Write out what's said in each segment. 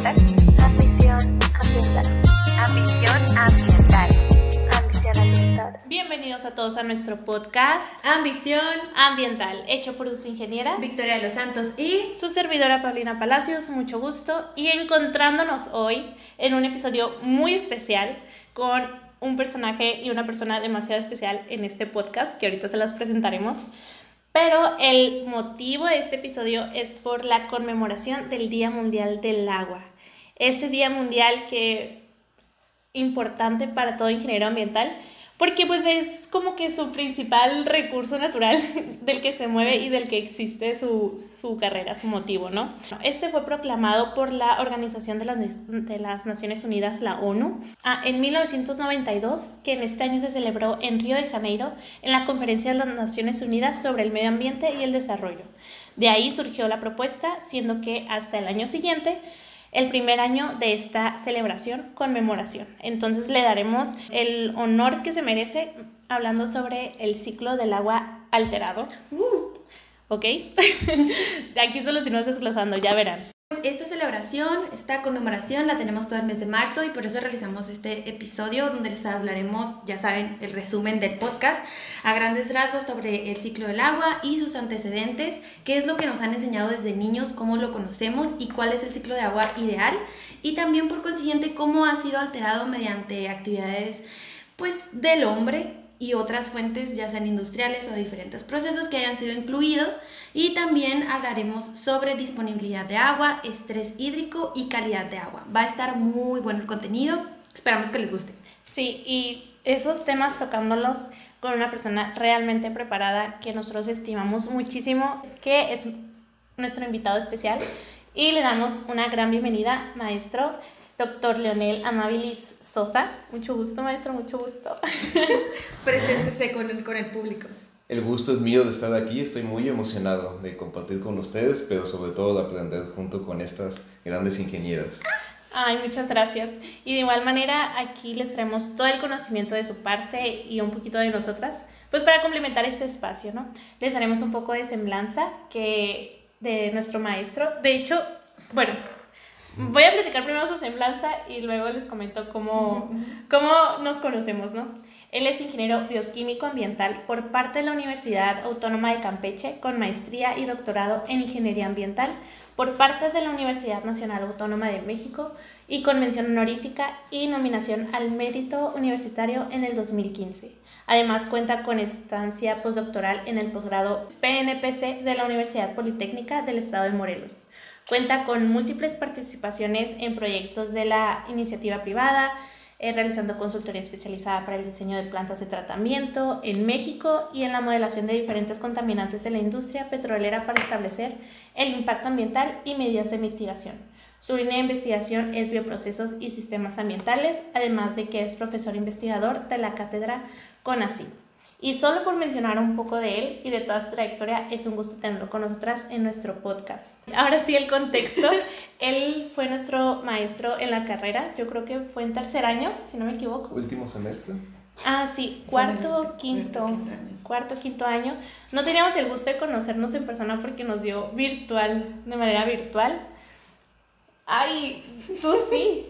ambiental. Ambición ambiental. Ambición ambiental. Ambición ambiental. Bienvenidos a todos a nuestro podcast Ambición Ambiental, hecho por sus ingenieras Victoria de los Santos y su servidora Paulina Palacios. Mucho gusto y encontrándonos hoy en un episodio muy especial con un personaje y una persona demasiado especial en este podcast que ahorita se las presentaremos. Pero el motivo de este episodio es por la conmemoración del Día Mundial del Agua. Ese Día Mundial que importante para todo ingeniero ambiental, porque pues es como que su principal recurso natural del que se mueve y del que existe su carrera, su motivo, ¿no? Este fue proclamado por la Organización de las Naciones Unidas, la ONU, en 1992, que en este año se celebró en Río de Janeiro, en la Conferencia de las Naciones Unidas sobre el Medio Ambiente y el Desarrollo. De ahí surgió la propuesta, siendo que hasta el año siguiente, el primer año de esta celebración, conmemoración. Entonces le daremos el honor que se merece hablando sobre el ciclo del agua alterado. ¿Ok? De aquí se los iremos desglosando, ya verán. esta celebración, esta conmemoración la tenemos todo el mes de marzo y por eso realizamos este episodio donde les hablaremos, ya saben, el resumen del podcast a grandes rasgos sobre el ciclo del agua y sus antecedentes, qué es lo que nos han enseñado desde niños, cómo lo conocemos y cuál es el ciclo de agua ideal, y también por consiguiente cómo ha sido alterado mediante actividades pues del hombre y otras fuentes, ya sean industriales o diferentes procesos que hayan sido incluidos. Y también hablaremos sobre disponibilidad de agua, estrés hídrico y calidad de agua. Va a estar muy bueno el contenido, esperamos que les guste. Sí, y esos temas tocándolos con una persona realmente preparada que nosotros estimamos muchísimo, que es nuestro invitado especial, y le damos una gran bienvenida, maestro Dr. Leonel Amabilis Sosa. Mucho gusto, maestro, mucho gusto. Preséntese con el público. El gusto es mío de estar aquí, estoy muy emocionado de compartir con ustedes, pero sobre todo de aprender junto con estas grandes ingenieras. Ay, muchas gracias. Y de igual manera, aquí les traemos todo el conocimiento de su parte y un poquito de nosotras, pues para complementar este espacio, ¿no? Les haremos un poco de semblanza de nuestro maestro. De hecho, bueno, voy a platicar primero su semblanza y luego les comento cómo nos conocemos, ¿no? Él es ingeniero bioquímico ambiental por parte de la Universidad Autónoma de Campeche, con maestría y doctorado en ingeniería ambiental por parte de la Universidad Nacional Autónoma de México y con mención honorífica y nominación al mérito universitario en el 2015. Además cuenta con estancia postdoctoral en el posgrado PNPC de la Universidad Politécnica del Estado de Morelos. Cuenta con múltiples participaciones en proyectos de la iniciativa privada, realizando consultoría especializada para el diseño de plantas de tratamiento en México y en la modelación de diferentes contaminantes de la industria petrolera para establecer el impacto ambiental y medidas de mitigación. Su línea de investigación es bioprocesos y sistemas ambientales, además de que es profesor investigador de la cátedra CONACYT. Y solo por mencionar un poco de él y de toda su trayectoria, es un gusto tenerlo con nosotras en nuestro podcast. Ahora sí, el contexto. Él fue nuestro maestro en la carrera, yo creo que fue en tercer año, si no me equivoco. ¿Último semestre? Ah, sí, cuarto, quinto año. No teníamos el gusto de conocernos en persona porque nos dio de manera virtual. Ay, tú sí.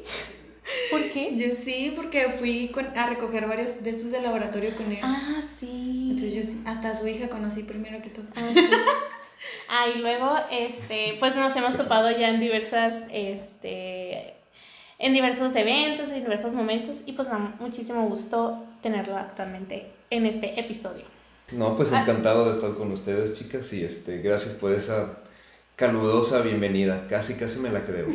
¿Por qué? Yo sí, porque fui a recoger varios de estos de laboratorio con él. Ah, sí. Entonces yo sí, hasta a su hija conocí primero que todo. Ah, sí. Y luego, pues nos hemos topado ya en diversos eventos, en diversos momentos, y pues muchísimo gusto tenerlo actualmente en este episodio. No, pues encantado de estar con ustedes, chicas, y gracias por esa calurosa bienvenida, casi me la creo.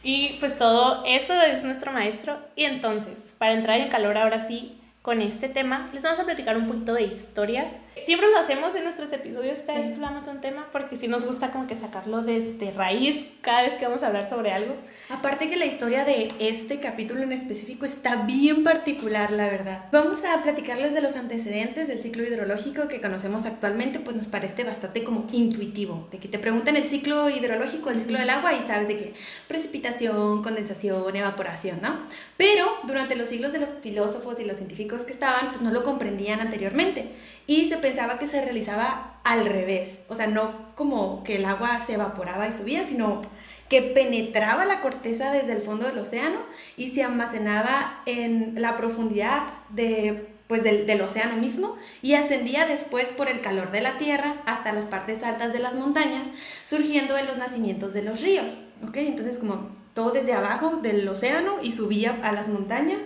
Y pues todo esto es nuestro maestro. Y entonces, para entrar en calor ahora sí con este tema, les vamos a platicar un poquito de historia. Siempre lo hacemos en nuestros episodios cada vez que hablamos de un tema, porque sí nos gusta como que sacarlo desde raíz cada vez que vamos a hablar sobre algo. Aparte que la historia de este capítulo en específico está bien particular, la verdad. Vamos a platicarles de los antecedentes del ciclo hidrológico que conocemos actualmente, pues nos parece bastante como intuitivo, de que te preguntan el ciclo hidrológico, el ciclo del agua, y sabes de qué: precipitación, condensación, evaporación, ¿no? Pero durante los siglos de los filósofos y los científicos que estaban, pues no lo comprendían anteriormente, y se pensaba que se realizaba al revés, o sea, no como que el agua se evaporaba y subía, sino que penetraba la corteza desde el fondo del océano y se almacenaba en la profundidad del océano mismo y ascendía después por el calor de la tierra hasta las partes altas de las montañas, surgiendo de los nacimientos de los ríos. ¿Okay? Entonces, como todo desde abajo del océano y subía a las montañas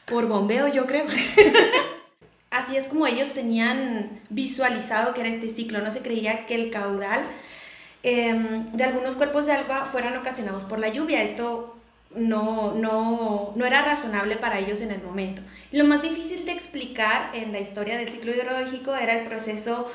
por bombeo, yo creo. Así es como ellos tenían visualizado que era este ciclo. No se creía que el caudal de algunos cuerpos de agua fueran ocasionados por la lluvia. Esto no era razonable para ellos en el momento. Lo más difícil de explicar en la historia del ciclo hidrológico era el proceso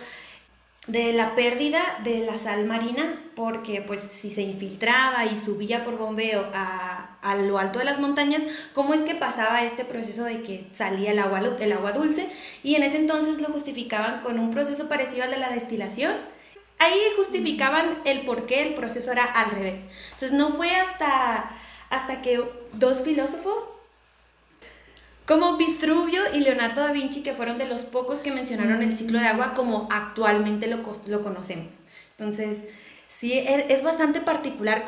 de la pérdida de la sal marina, porque pues si se infiltraba y subía por bombeo a lo alto de las montañas, ¿cómo es que pasaba este proceso de que salía el agua dulce? Y en ese entonces lo justificaban con un proceso parecido al de la destilación. Ahí justificaban el por qué el proceso era al revés. Entonces no fue hasta que dos filósofos como Vitruvio y Leonardo da Vinci, que fueron de los pocos que mencionaron el ciclo de agua como actualmente lo conocemos. Entonces, sí, es bastante particular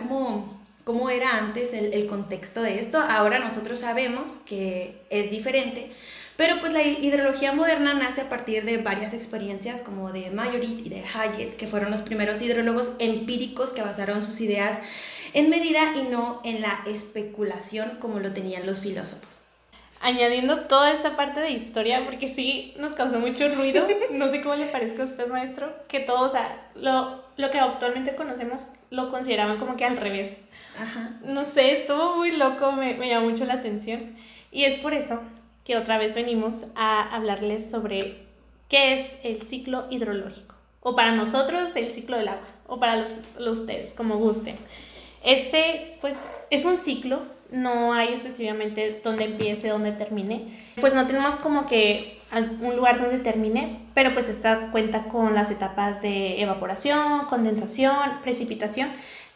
cómo era antes el contexto de esto. Ahora nosotros sabemos que es diferente, pero pues la hidrología moderna nace a partir de varias experiencias como de Majorit y de Hayet, que fueron los primeros hidrólogos empíricos que basaron sus ideas en medida y no en la especulación como lo tenían los filósofos. Añadiendo toda esta parte de historia, porque sí nos causó mucho ruido, no sé cómo le parezca a usted, maestro, que todo, o sea, lo que actualmente conocemos lo consideraban como que al revés. Ajá. No sé, estuvo muy loco, me llamó mucho la atención. Y es por eso que otra vez venimos a hablarles sobre qué es el ciclo hidrológico. O para nosotros, el ciclo del agua, o para ustedes, como gusten. Pues, es un ciclo. No hay específicamente dónde empiece, dónde termine. Pues no tenemos como que un lugar donde termine, pero pues esta cuenta con las etapas de evaporación, condensación, precipitación,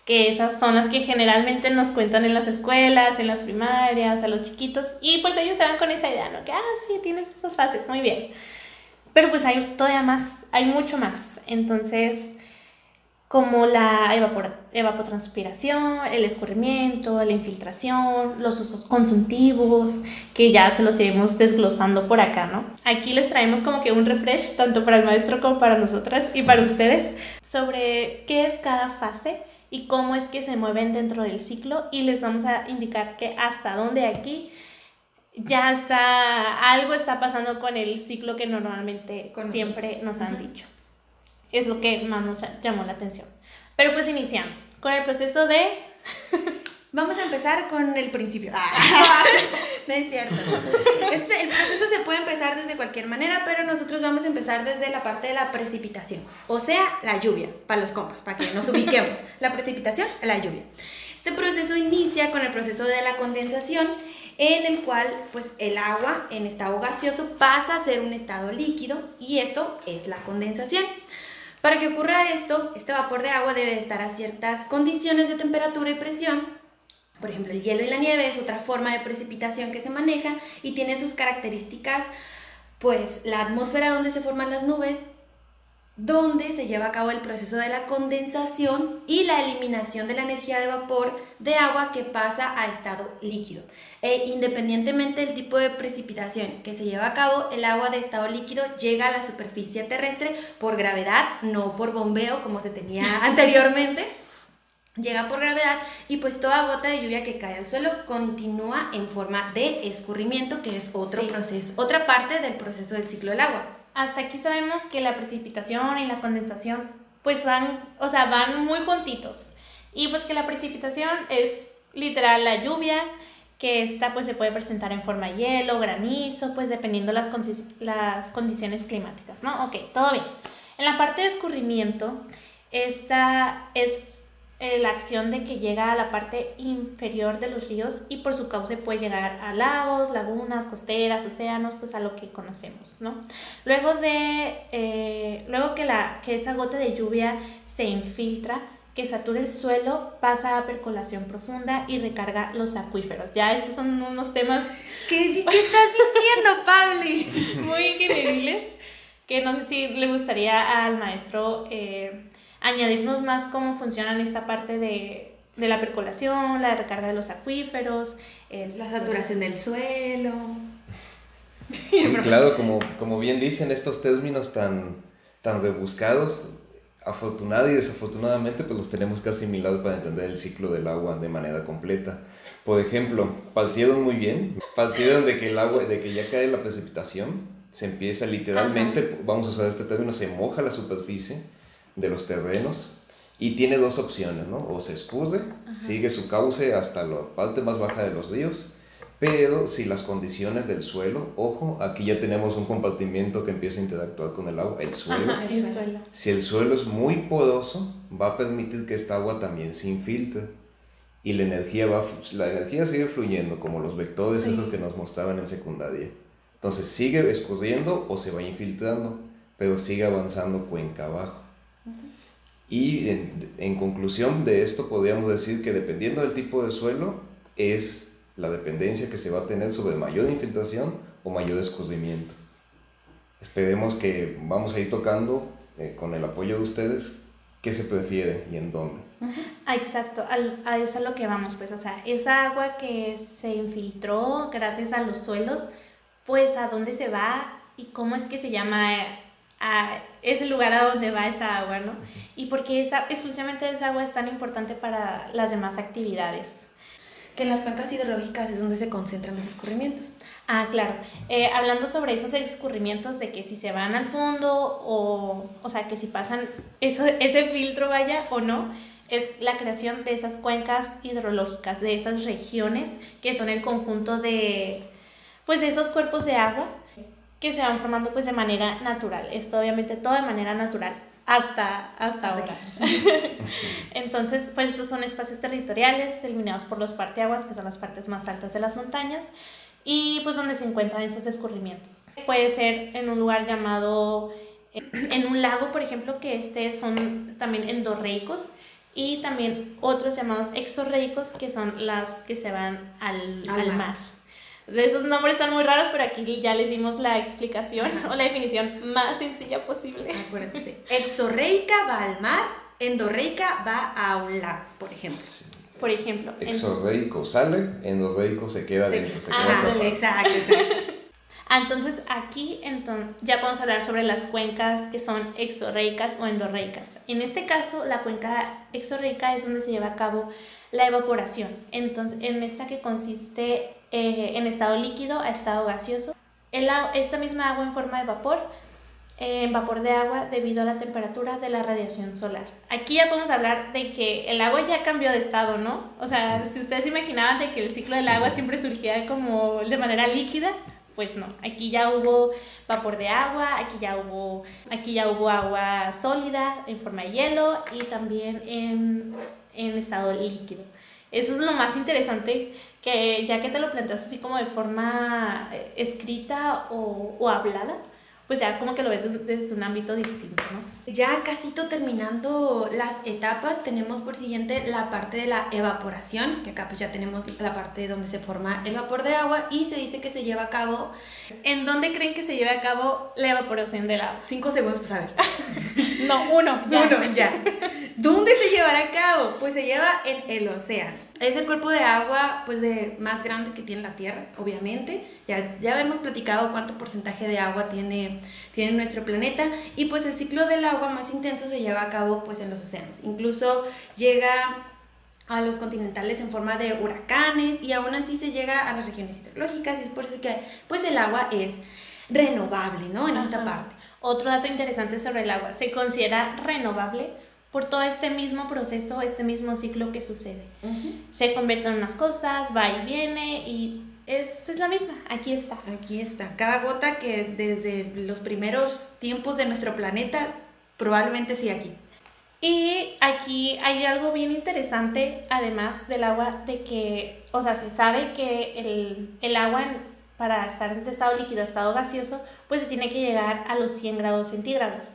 que esas son las que generalmente nos cuentan en las escuelas, en las primarias, a los chiquitos, y pues ellos se van con esa idea, ¿no? Que, sí, tienes esas fases, muy bien. Pero pues hay todavía más, hay mucho más. Entonces, como la evapotranspiración, el escurrimiento, la infiltración, los usos consultivos, que ya se los iremos desglosando por acá, ¿no? Aquí les traemos como que un refresh, tanto para el maestro como para nosotras y para ustedes, sobre qué es cada fase y cómo es que se mueven dentro del ciclo, y les vamos a indicar que hasta dónde aquí ya algo está pasando con el ciclo que normalmente siempre nos han dicho. Es lo que más nos llamó la atención. Pero pues iniciando con el proceso de... Vamos a empezar con el principio. No es cierto. El proceso se puede empezar desde cualquier manera, pero nosotros vamos a empezar desde la parte de la precipitación. O sea, la lluvia, para los compas, para que nos ubiquemos. La precipitación, la lluvia. Este proceso inicia con el proceso de la condensación, en el cual pues el agua en estado gaseoso pasa a ser un estado líquido, y esto es la condensación. Para que ocurra esto, este vapor de agua debe estar a ciertas condiciones de temperatura y presión. Por ejemplo, el hielo y la nieve es otra forma de precipitación que se maneja y tiene sus características, pues la atmósfera donde se forman las nubes, donde se lleva a cabo el proceso de la condensación y la eliminación de la energía de vapor de agua que pasa a estado líquido. Independientemente del tipo de precipitación que se lleva a cabo, el agua de estado líquido llega a la superficie terrestre por gravedad, no por bombeo como se tenía anteriormente. Llega por gravedad, y pues toda gota de lluvia que cae al suelo continúa en forma de escurrimiento, que es otro proceso, otra parte del proceso del ciclo del agua. Hasta aquí sabemos que la precipitación y la condensación pues van muy juntitos, y pues que la precipitación es literal la lluvia, que esta pues se puede presentar en forma de hielo, granizo, pues dependiendo las condiciones climáticas, ¿no? Ok, todo bien. En la parte de escurrimiento, esta es la acción de que llega a la parte inferior de los ríos, y por su cauce puede llegar a lagos, lagunas, costeras, océanos, pues a lo que conocemos, ¿no? Luego que esa gota de lluvia se infiltra, que satura el suelo, pasa a percolación profunda y recarga los acuíferos. Ya estos son unos temas... ¿Qué estás diciendo, Pabli? Muy generiles, que no sé si le gustaría al maestro... añadirnos más cómo funcionan esta parte de de la percolación, la recarga de los acuíferos, La saturación del suelo. Sí, claro, como bien dicen estos términos tan rebuscados, afortunada y desafortunadamente pues los tenemos que asimilar para entender el ciclo del agua de manera completa. Por ejemplo, partieron muy bien, partieron de que el agua, de que ya cae la precipitación, se empieza literalmente, vamos a usar este término, se moja la superficie de los terrenos y tiene dos opciones, ¿no? O se escurre, sigue su cauce hasta la parte más baja de los ríos, pero si las condiciones del suelo, ojo, aquí ya tenemos un compartimiento que empieza a interactuar con el agua, el suelo. Ajá, el suelo. Si el suelo es muy poroso, va a permitir que esta agua también se infiltre y la energía sigue fluyendo como los vectores esos que nos mostraban en secundaria. Entonces sigue escurriendo o se va infiltrando, pero sigue avanzando cuenca abajo. Y en conclusión de esto podríamos decir que dependiendo del tipo de suelo es la dependencia que se va a tener sobre mayor infiltración o mayor escurrimiento. Esperemos que vamos a ir tocando con el apoyo de ustedes qué se prefiere y en dónde. Exacto, a eso es a lo que vamos, pues, o sea, esa agua que se infiltró gracias a los suelos, pues, ¿a dónde se va y cómo es que se llama a ese lugar a donde va esa agua, ¿no? Y por qué exclusivamente esa agua es tan importante para las demás actividades. Que en las cuencas hidrológicas es donde se concentran los escurrimientos. Ah, claro. Hablando sobre esos escurrimientos, de que si se van al fondo o sea, que si pasan ese filtro, vaya, o no, es la creación de esas cuencas hidrológicas, de esas regiones que son el conjunto de, pues, de esos cuerpos de agua que se van formando, pues, de manera natural. Esto obviamente todo de manera natural. Hasta ahora. Entonces, pues estos son espacios territoriales delimitados por los parteaguas, que son las partes más altas de las montañas, y pues donde se encuentran esos escurrimientos. Puede ser en un lugar llamado, en un lago, por ejemplo, que son también endorreicos, y también otros llamados exorreicos, que son las que se van al mar. Esos nombres están muy raros, pero aquí ya les dimos la explicación o la definición más sencilla posible. Acuérdense, exorreica va al mar, endorreica va a un lago, por ejemplo. Sí. Por ejemplo. Exorreico sale, endorreico se queda dentro, se queda atrapado. Exacto. Entonces aquí ya podemos hablar sobre las cuencas que son exorreicas o endorreicas. En este caso, la cuenca exorreica es donde se lleva a cabo la evaporación. Entonces, en esta que consiste en estado líquido a estado gaseoso. Esta misma agua en forma de vapor, vapor de agua debido a la temperatura de la radiación solar. Aquí ya podemos hablar de que el agua ya cambió de estado, ¿no? O sea, si ustedes imaginaban de que el ciclo del agua siempre surgía como de manera líquida, pues no. Aquí ya hubo vapor de agua, aquí ya hubo agua sólida en forma de hielo y también en estado líquido. Eso es lo más interesante, que ya que te lo planteas así como de forma escrita o hablada, pues ya como que lo ves desde un ámbito distinto, ¿no? Ya casito terminando las etapas, tenemos por siguiente la parte de la evaporación, que acá pues ya tenemos la parte donde se forma el vapor de agua y se dice que se lleva a cabo... ¿En dónde creen que se lleva a cabo la evaporación del agua? 5 segundos, pues a ver. No, uno, ya. ¿Dónde se llevará a cabo? Pues se lleva en el océano. Es el cuerpo de agua pues más grande que tiene la Tierra, obviamente. Ya hemos platicado cuánto porcentaje de agua tiene nuestro planeta. Y pues el ciclo del agua más intenso se lleva a cabo pues en los océanos. Incluso llega a los continentales en forma de huracanes y aún así se llega a las regiones hidrológicas. Y es por eso que pues el agua es renovable, ¿no? En esta parte. Otro dato interesante sobre el agua, se considera renovable por todo este mismo proceso, este mismo ciclo que sucede. Se convierte en unas cosas, va y viene y es la misma, aquí está. Aquí está, cada gota que desde los primeros tiempos de nuestro planeta probablemente sí aquí. Y aquí hay algo bien interesante, además del agua, de que, o sea, se sabe que el agua para estar en estado líquido, estado gaseoso, pues se tiene que llegar a los 100 grados centígrados.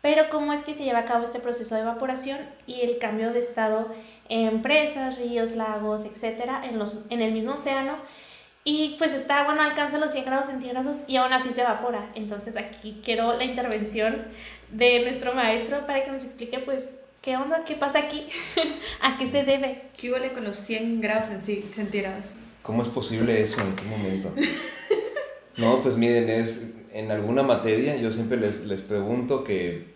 Pero ¿cómo es que se lleva a cabo este proceso de evaporación y el cambio de estado en presas, ríos, lagos, etcétera, en el mismo océano? Y pues esta agua no alcanza los 100 grados centígrados y aún así se evapora. Entonces aquí quiero la intervención de nuestro maestro para que nos explique pues ¿qué onda? ¿Qué pasa aquí? ¿A qué se debe? ¿Qué huele con los 100 grados centígrados? ¿Cómo es posible eso? ¿En qué momento? No, pues miren, en alguna materia yo siempre les pregunto que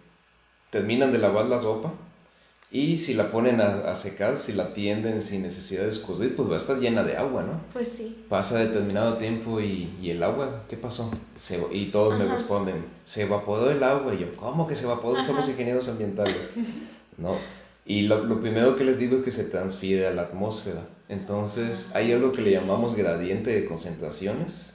terminan de lavar la ropa y si la ponen a secar, si la tienden sin necesidad de escurrir, pues va a estar llena de agua, ¿no? Pues sí. Pasa determinado tiempo y el agua, ¿qué pasó? Y todos me responden, se evaporó el agua. Y yo, ¿cómo que se evaporó? Somos ingenieros ambientales, ¿no? Y lo primero que les digo es que se transfiere a la atmósfera. Entonces, hay algo que le llamamos gradiente de concentraciones,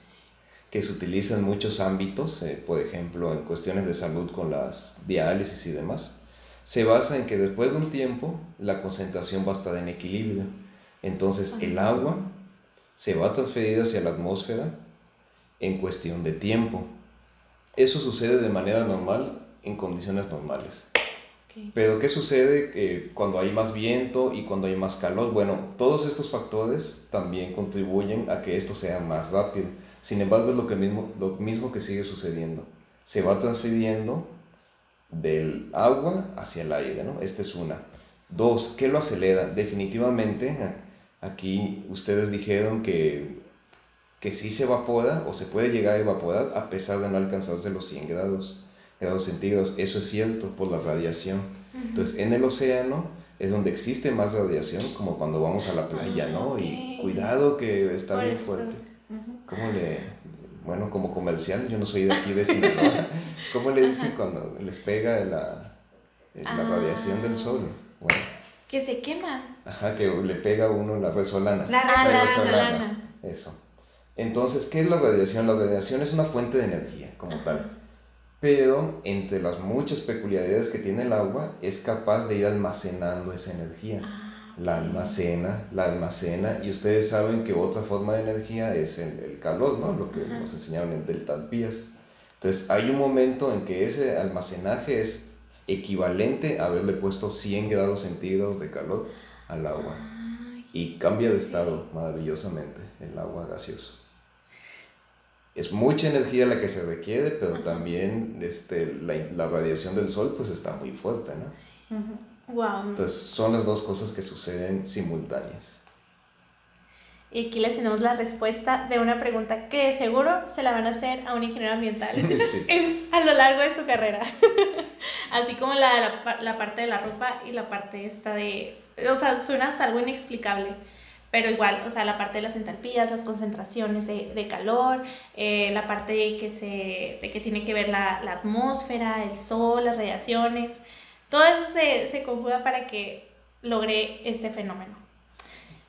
que se utiliza en muchos ámbitos, por ejemplo, en cuestiones de salud con las diálisis y demás. Se basa en que después de un tiempo la concentración va a estar en equilibrio. Entonces el agua se va a transferir hacia la atmósfera en cuestión de tiempo. Eso sucede de manera normal en condiciones normales. Okay. Pero ¿qué sucede cuando hay más viento y cuando hay más calor? Bueno, todos estos factores también contribuyen a que esto sea más rápido. Sin embargo, es lo mismo que sigue sucediendo. Se va transfiriendo del agua hacia el aire, ¿no? Esta es una. Dos, ¿qué lo acelera? Definitivamente, aquí ustedes dijeron que sí se evapora o se puede llegar a evaporar a pesar de no alcanzarse los 100 grados centígrados. Eso es cierto por la radiación. Entonces, en el océano es donde existe más radiación, como cuando vamos a la playa, ¿no? Okay. Y cuidado que está por bien eso. Fuerte. Bueno, como comercial, yo no soy de aquí de Sinaloa. ¿Cómo le dicen cuando les pega la radiación del sol? Bueno. Que se queman. Ajá, que le pega a uno la resolana. La resolana. Eso. Entonces, ¿qué es la radiación? La radiación es una fuente de energía, como tal. Pero, entre las muchas peculiaridades que tiene el agua, es capaz de ir almacenando esa energía. La almacena, y ustedes saben que otra forma de energía es el calor, ¿no? Lo que nos enseñaron en deltalpías. Entonces, hay un momento en que ese almacenaje es equivalente a haberle puesto 100 grados centígrados de calor al agua. Y cambia de estado maravillosamente el agua gaseoso. Es mucha energía la que se requiere, pero también la radiación del sol pues está muy fuerte, ¿no? Wow. Entonces son las dos cosas que suceden simultáneas. Y aquí les tenemos la respuesta de una pregunta que seguro se la van a hacer a un ingeniero ambiental. Sí. Es a lo largo de su carrera. Así como la parte de la ropa y la parte esta de... O sea, suena hasta algo inexplicable. Pero igual, o sea, la parte de las entalpías, las concentraciones de calor, la parte de que tiene que ver la atmósfera, el sol, las radiaciones... Todo eso se conjuga para que logre este fenómeno.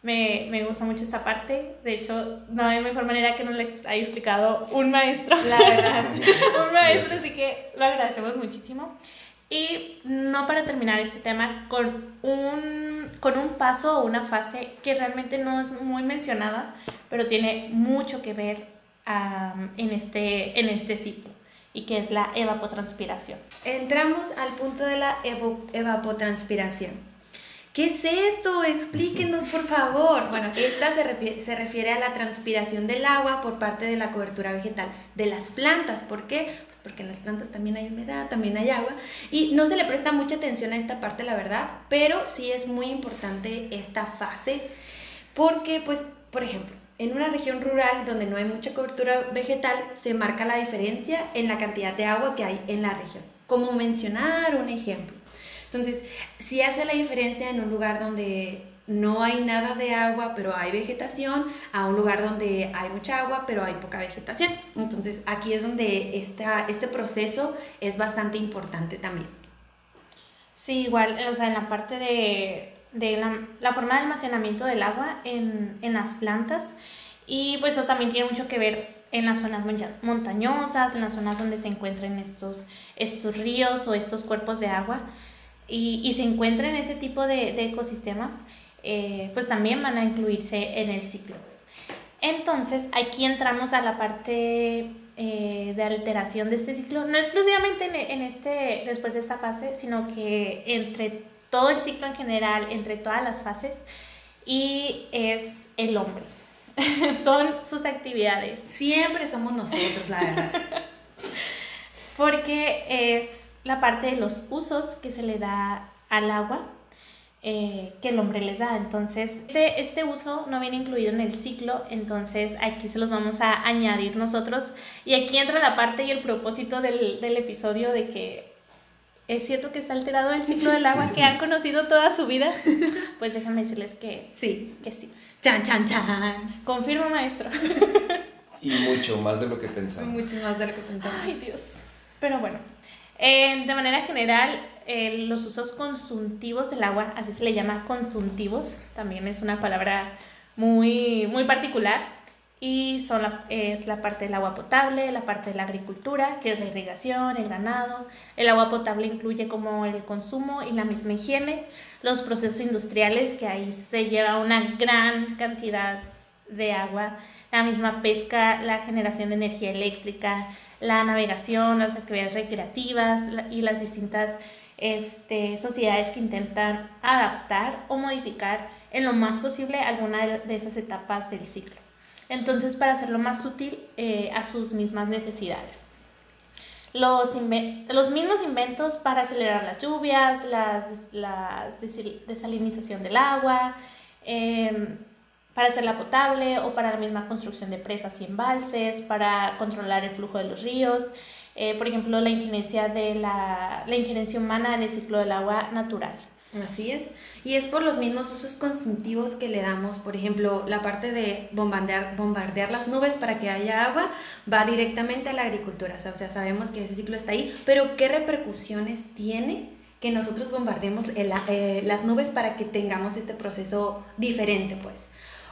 Me gusta mucho esta parte. De hecho, no hay mejor manera que nos lo haya explicado un maestro. La verdad. Un maestro, así que lo agradecemos muchísimo. Y no para terminar este tema con un paso o una fase que realmente no es muy mencionada, pero tiene mucho que ver en este ciclo. Y que es la evapotranspiración. Entramos al punto de la evapotranspiración. ¿Qué es esto? Explíquenos, por favor. Bueno, esta se refiere a la transpiración del agua por parte de la cobertura vegetal de las plantas. ¿Por qué? Pues porque en las plantas también hay humedad, también hay agua. Y no se le presta mucha atención a esta parte, la verdad, pero sí es muy importante esta fase porque, pues, por ejemplo, en una región rural donde no hay mucha cobertura vegetal, se marca la diferencia en la cantidad de agua que hay en la región. Como mencionar un ejemplo. Entonces, si hace la diferencia en un lugar donde no hay nada de agua, pero hay vegetación, a un lugar donde hay mucha agua, pero hay poca vegetación. Entonces, aquí es donde este proceso es bastante importante también. Sí, igual, o sea, en la parte de la forma de almacenamiento del agua en las plantas, y pues eso también tiene mucho que ver en las zonas montañosas, en las zonas donde se encuentran estos ríos o estos cuerpos de agua y se encuentran ese tipo de ecosistemas, pues también van a incluirse en el ciclo. Entonces aquí entramos a la parte de alteración de este ciclo, no exclusivamente después de esta fase, sino que entre todo el ciclo en general, entre todas las fases, y es el hombre. Son sus actividades. Siempre somos nosotros, la verdad. Porque es la parte de los usos que se le da al agua que el hombre les da. Entonces, este uso no viene incluido en el ciclo, entonces aquí se los vamos a añadir nosotros. Y aquí entra la parte y el propósito del episodio de que es cierto que está alterado el ciclo del agua que han conocido toda su vida. Pues déjenme decirles que Sí. que sí. Chan, chan, chan. Confirmo, maestro. Y mucho más de lo que pensamos. Mucho más de lo que pensaba. Ay, Dios. Pero bueno, de manera general, los usos consuntivos del agua, así se le llama, consuntivos, también es una palabra muy, muy particular, y es la parte del agua potable, la parte de la agricultura, que es la irrigación, el ganado. El agua potable incluye como el consumo y la misma higiene, los procesos industriales, que ahí se lleva una gran cantidad de agua, la misma pesca, la generación de energía eléctrica, la navegación, las actividades recreativas y las distintas sociedades que intentan adaptar o modificar en lo más posible alguna de esas etapas del ciclo. Entonces, para hacerlo más útil a sus mismas necesidades. Los mismos inventos para acelerar las lluvias, la desalinización del agua, para hacerla potable o para la misma construcción de presas y embalses, para controlar el flujo de los ríos, por ejemplo, la injerencia humana en el ciclo del agua natural. Así es, y es por los mismos usos consultivos que le damos, por ejemplo, la parte de bombardear las nubes para que haya agua va directamente a la agricultura, o sea, sabemos que ese ciclo está ahí, pero ¿qué repercusiones tiene que nosotros bombardeemos las nubes para que tengamos este proceso diferente, pues?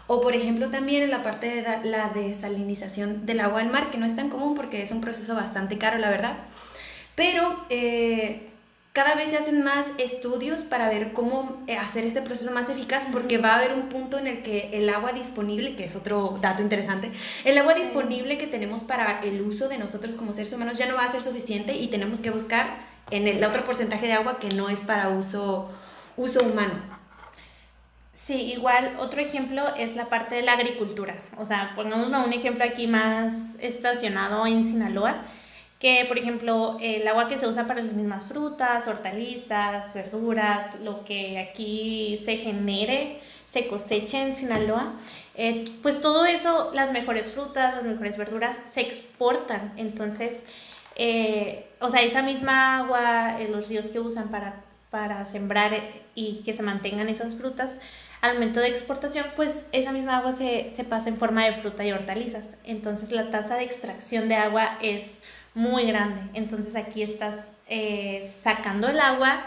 O por ejemplo también en la parte de la desalinización del agua del mar, que no es tan común porque es un proceso bastante caro, la verdad, pero cada vez se hacen más estudios para ver cómo hacer este proceso más eficaz, porque va a haber un punto en el que el agua disponible, que es otro dato interesante, el agua disponible que tenemos para el uso de nosotros como seres humanos ya no va a ser suficiente y tenemos que buscar en el otro porcentaje de agua que no es para uso humano. Sí, igual otro ejemplo es la parte de la agricultura. O sea, pongámoslo un ejemplo aquí más estacionado en Sinaloa, que por ejemplo el agua que se usa para las mismas frutas, hortalizas, verduras, lo que aquí se genere, se coseche en Sinaloa, pues todo eso, las mejores frutas, las mejores verduras se exportan. Entonces, o sea, esa misma agua, los ríos que usan para sembrar y que se mantengan esas frutas, al momento de exportación, pues esa misma agua se pasa en forma de fruta y hortalizas. Entonces la tasa de extracción de agua es muy grande. Entonces aquí estás sacando el agua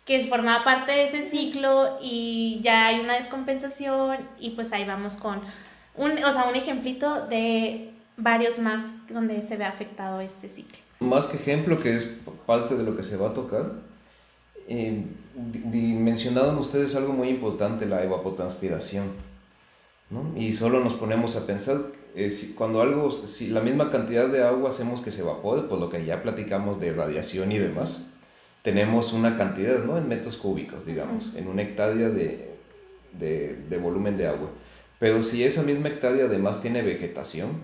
que formaba parte de ese ciclo y ya hay una descompensación y pues ahí vamos con un ejemplito de varios más donde se ve afectado este ciclo. Más que ejemplo, que es parte de lo que se va a tocar, mencionaron ustedes algo muy importante, la evapotranspiración, ¿no? Y solo nos ponemos a pensar, si la misma cantidad de agua hacemos que se evapore, por lo que ya platicamos de radiación y demás, tenemos una cantidad, ¿no? En metros cúbicos, digamos, en una hectárea de volumen de agua. Pero si esa misma hectárea además tiene vegetación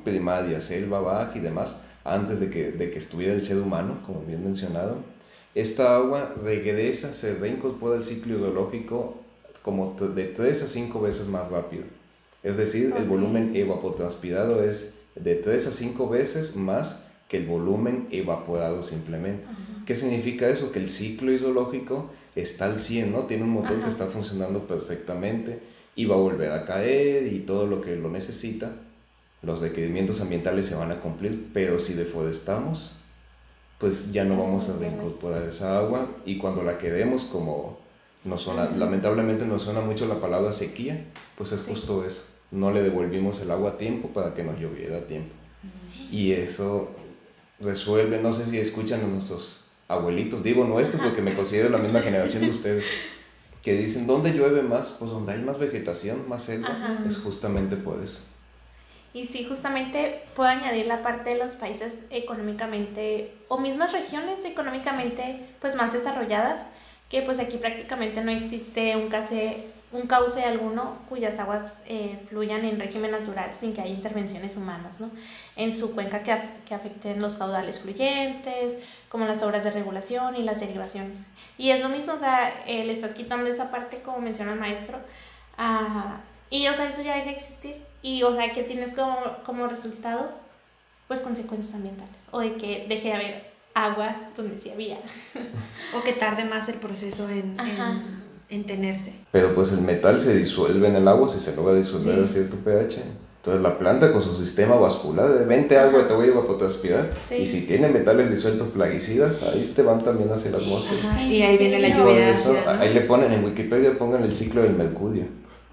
primaria, selva baja y demás, antes de que estuviera el ser humano, como bien mencionado, esta agua regresa, se reincorpora al ciclo hidrológico como de 3 a 5 veces más rápido. Es decir, el volumen evapotranspirado es de 3 a 5 veces más que el volumen evaporado simplemente. ¿Qué significa eso? Que el ciclo hidrológico está al 100, ¿no? Tiene un motor que está funcionando perfectamente y va a volver a caer y todo lo que lo necesita. Los requerimientos ambientales se van a cumplir, pero si deforestamos, pues ya no vamos a reincorporar esa agua, y cuando la queremos, como lamentablemente nos suena mucho la palabra sequía, pues es justo eso, no le devolvimos el agua a tiempo para que nos lloviera a tiempo. Y eso resuelve, no sé si escuchan a nuestros abuelitos, digo nuestros porque me considero la misma generación de ustedes, que dicen, ¿dónde llueve más? Pues donde hay más vegetación, más selva, es justamente por eso. Y sí, justamente puedo añadir la parte de los países económicamente, o mismas regiones económicamente pues más desarrolladas, que pues aquí prácticamente no existe un cauce alguno cuyas aguas fluyan en régimen natural sin que haya intervenciones humanas, ¿no? En su cuenca que afecten los caudales fluyentes, como las obras de regulación y las derivaciones. Y es lo mismo, o sea, le estás quitando esa parte, como menciona el maestro, y, o sea, eso ya deja de existir. Y, o sea, que tienes como resultado, pues, consecuencias ambientales. O de que deje de haber agua donde sí había. O que tarde más el proceso en tenerse. Pero pues el metal se disuelve en el agua si se logra disolver a cierto pH. Entonces la planta con su sistema vascular de 20 agua te voy a evapotranspirar. Sí. Y si tiene metales disueltos plaguicidas, ahí te van también hacia la atmósfera. Ajá, y ahí viene la Por lluvia Eso, ácida, ¿no? ahí le ponen en Wikipedia, pongan el ciclo del mercurio.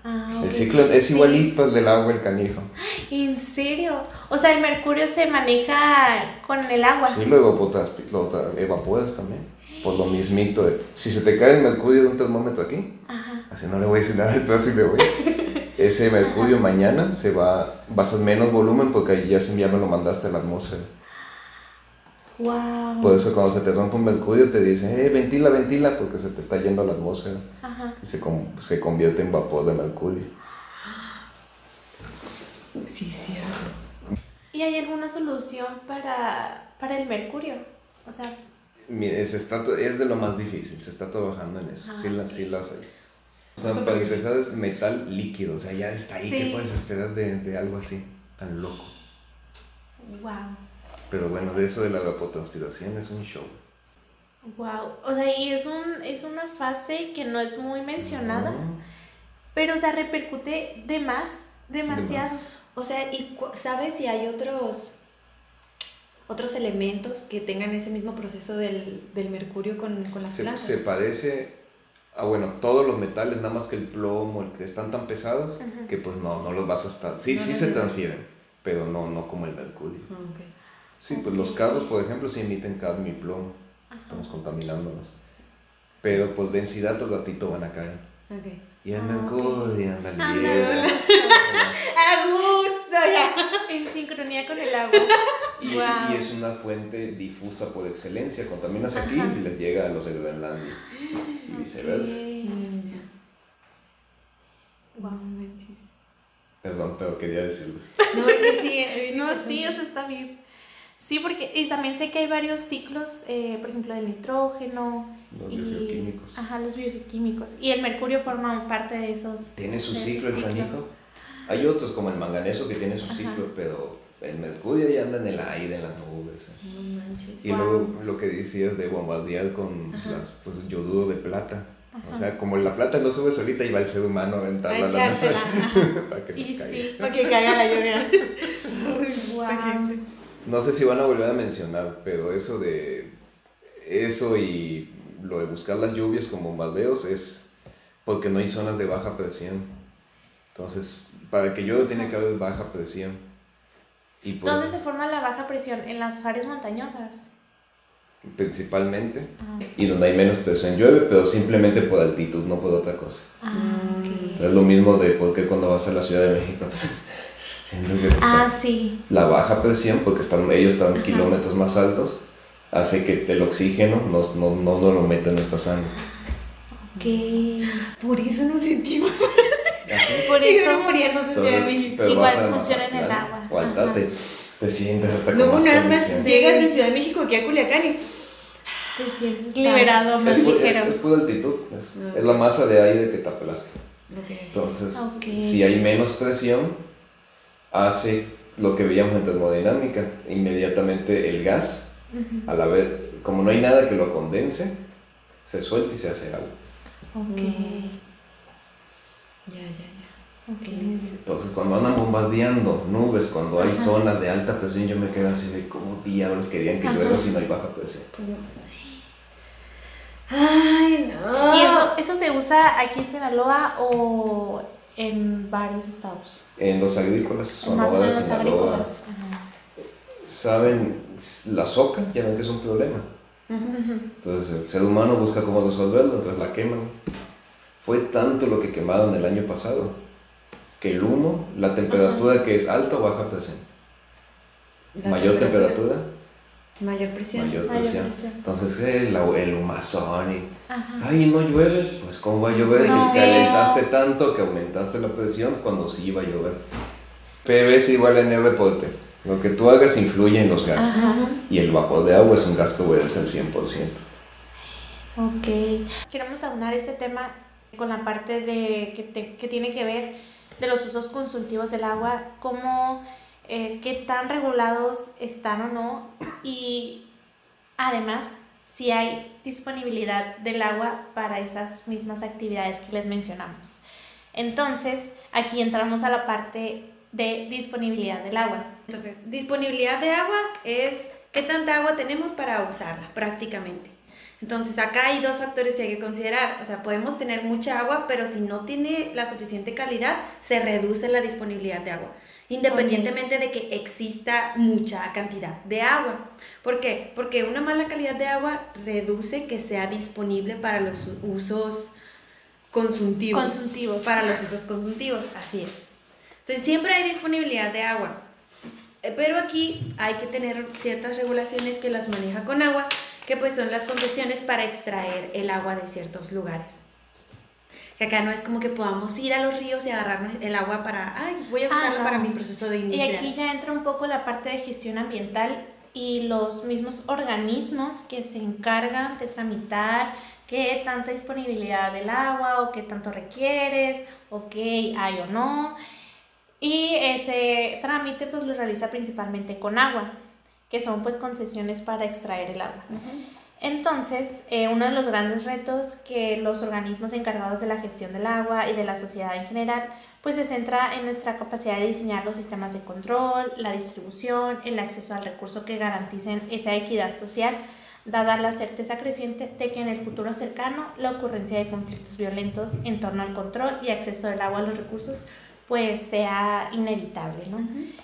El Ok. ciclo es igualito al del agua, el canijo. ¿En serio? O sea, el mercurio se maneja con el agua. Sí, lo evaporas también. Por lo mismito si se te cae el mercurio de un termómetro aquí, Ajá. así no le voy a decir nada al profe, le voy. Ese mercurio mañana vas a menos volumen porque ahí ya me lo mandaste a la atmósfera. Wow. Por eso cuando se te rompe un mercurio te dicen, ventila, porque se te está yendo a la atmósfera. Ajá. Y se convierte en vapor de mercurio. Sí, cierto. ¿Y hay alguna solución para el mercurio? O sea, Mire, es de lo más difícil, se está trabajando en eso. Sí la sé. O sea, para empezar es metal líquido, o sea, ya está ahí. Sí. ¿Qué puedes esperar de algo así, tan loco? wow. Pero bueno, de eso de la evapotranspiración es un show. Wow. O sea, y es una fase que no es muy mencionada, No. pero, o sea, repercute demasiado. O sea, ¿sabes si hay otros elementos que tengan ese mismo proceso del mercurio con las plantas? Se parece a, bueno, todos los metales, nada más que el plomo, el que están tan pesados, Ujú. que pues no los vas a estar. Sí, No sí los se ves. transfieren, pero no como el mercurio. Ah, ok. Sí, pues los carros, por ejemplo, sí emiten cadmio y plomo. Ajá. Estamos contaminándonos. Pero pues densidad al ratito van a caer. Ok. Y el Ah, mercurio anda al Anda, hierro. ¡A gusto ya! En sincronía con el agua. Y Wow. es una fuente difusa por excelencia. Contaminas aquí Ajá. y les llega a los de Groenlandia. Y viceversa. Ya. Wow. No manches. Perdón, pero quería decirles. No, es que sí. No, sí, o sea, está bien. Sí, porque y también sé que hay varios ciclos, por ejemplo, del nitrógeno. Los y, bioquímicos. Ajá, los bioquímicos. Y el mercurio forma parte de esos. Tiene su de ese ciclo el canijo. Hay otros como el manganeso que tiene su Ajá. ciclo, pero el mercurio ya anda en el aire, en las nubes. No manches. Y Wow. luego lo que decías de bombardear con Ajá. pues, yoduro de plata. Ajá. O sea, como la plata no sube solita y va el ser humano a A aventarla a la echársela. Ajá. para que Y se caiga. sí. Para que caiga la lluvia. Wow. No sé si van a volver a mencionar, pero eso y lo de buscar las lluvias con bombardeos es porque no hay zonas de baja presión. Entonces, para que llueva tiene que haber baja presión. Y pues, ¿Dónde se forma la baja presión? En las áreas montañosas. principalmente, Ah, y donde hay menos presión llueve, pero simplemente por altitud, no por otra cosa. ok. Es lo mismo de porque cuando vas a la Ciudad de México, siento que Sí. la baja presión, porque ellos están Ajá. kilómetros más altos, hace que el oxígeno no lo meta en nuestra sangre. Ok. Por eso nos sentimos. Así. Por Y eso. uno muriéndose en Ciudad de México. Pero Igual vas a funciona en el Mazatlán agua. o Alta, Ajá. te sientes hasta con No, más una vez condición. llegas de Ciudad de México aquí a Culiacán y Te sientes liberado, más Es ligero. pura altitud, es la masa de aire que te aplasta. Ok. Entonces, Ok. si hay menos presión, hace lo que veíamos en termodinámica, inmediatamente el gas, Ujú. a la vez, como no hay nada que lo condense, se suelta y se hace agua. Ok. Ya. Ok. Entonces, cuando andan bombardeando nubes, cuando hay Ajá. zonas de alta presión, yo me quedo así de cómo diablos querían que Ajá. llueva si no hay baja presión. Ay, no. ¿Y eso se usa aquí en Sinaloa o en varios estados? En los agrícolas, Más Sonora, en los Sinaloa, agrícolas. Ajá. saben, la soca, ya ven que es un problema. Ujú. Entonces el ser humano busca cómo resolverlo, entonces la queman. Fue tanto lo que quemaron el año pasado, que el humo, la temperatura que es alta o baja presión. La Mayor temperatura, Mayor presión. Mayor Mayor presión. presión. Entonces el humazón y... Ajá. Ay, no llueve. Pues ¿cómo va a llover No. si te alentaste tanto que aumentaste la presión cuando sí iba a llover? PV igual a NRP. Lo que tú hagas influye en los gases. Ajá. Y el vapor de agua es un gas que obedece al 100%. Ok. Queremos aunar este tema con la parte de que tiene que ver de los usos consultivos del agua, cómo, qué tan regulados están o no, y además si hay disponibilidad del agua para esas mismas actividades que les mencionamos. Entonces, aquí entramos a la parte de disponibilidad del agua. Entonces, disponibilidad de agua es qué tanta agua tenemos para usarla prácticamente. Entonces, acá hay dos factores que hay que considerar. O sea, podemos tener mucha agua, pero si no tiene la suficiente calidad, se reduce la disponibilidad de agua, independientemente de que exista mucha cantidad de agua. ¿Por qué? Porque una mala calidad de agua reduce que sea disponible para los usos consultivos. Para los usos consultivos, así es. Entonces, siempre hay disponibilidad de agua. Pero aquí hay que tener ciertas regulaciones que las maneja Conagua, que pues son las concesiones para extraer el agua de ciertos lugares. Que acá no es como que podamos ir a los ríos y agarrar el agua para, voy a usarlo no. para mi proceso de Y industria. aquí ya entra un poco la parte de gestión ambiental y los mismos organismos que se encargan de tramitar qué tanta disponibilidad del agua o qué tanto requieres o qué hay o no. Y ese trámite pues lo realiza principalmente Conagua, que son pues concesiones para extraer el agua. Entonces, uno de los grandes retos que los organismos encargados de la gestión del agua y de la sociedad en general, pues se centra en nuestra capacidad de diseñar los sistemas de control, la distribución, el acceso al recurso que garanticen esa equidad social, dada la certeza creciente de que en el futuro cercano la ocurrencia de conflictos violentos en torno al control y acceso del agua a los recursos pues sea inevitable, ¿no?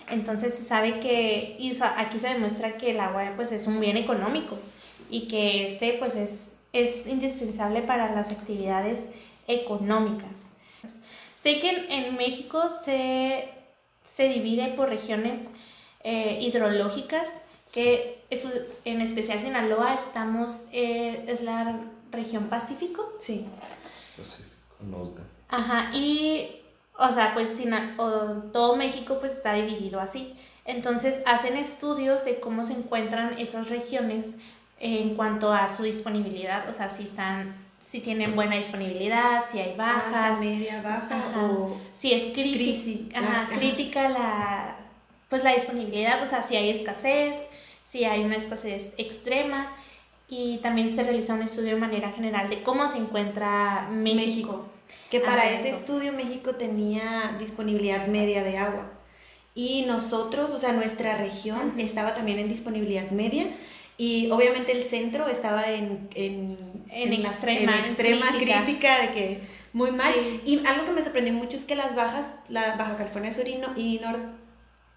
Entonces se sabe que, y aquí se demuestra que el agua pues es un bien económico y que pues es indispensable para las actividades económicas. Sé que en México se divide por regiones hidrológicas, que es, en especial Sinaloa es la región Pacífico. Sí. Pacífico, Norte. Ajá, y o sea, pues todo México pues está dividido así. Entonces hacen estudios de cómo se encuentran esas regiones en cuanto a su disponibilidad, o sea, si tienen buena disponibilidad, si hay bajas, Alta, media, baja, ajá, o si es crítica la disponibilidad, o sea, si hay escasez, si hay una escasez extrema, y también se realiza un estudio de manera general de cómo se encuentra México. Que para Ajá, ese eso. estudio México tenía disponibilidad media de agua. Y nosotros, o sea, nuestra región estaba también en disponibilidad media. Y obviamente el centro estaba en extrema crítica de que muy mal. Sí. Y algo que me sorprendió mucho es que las bajas, la Baja California Sur y Norte,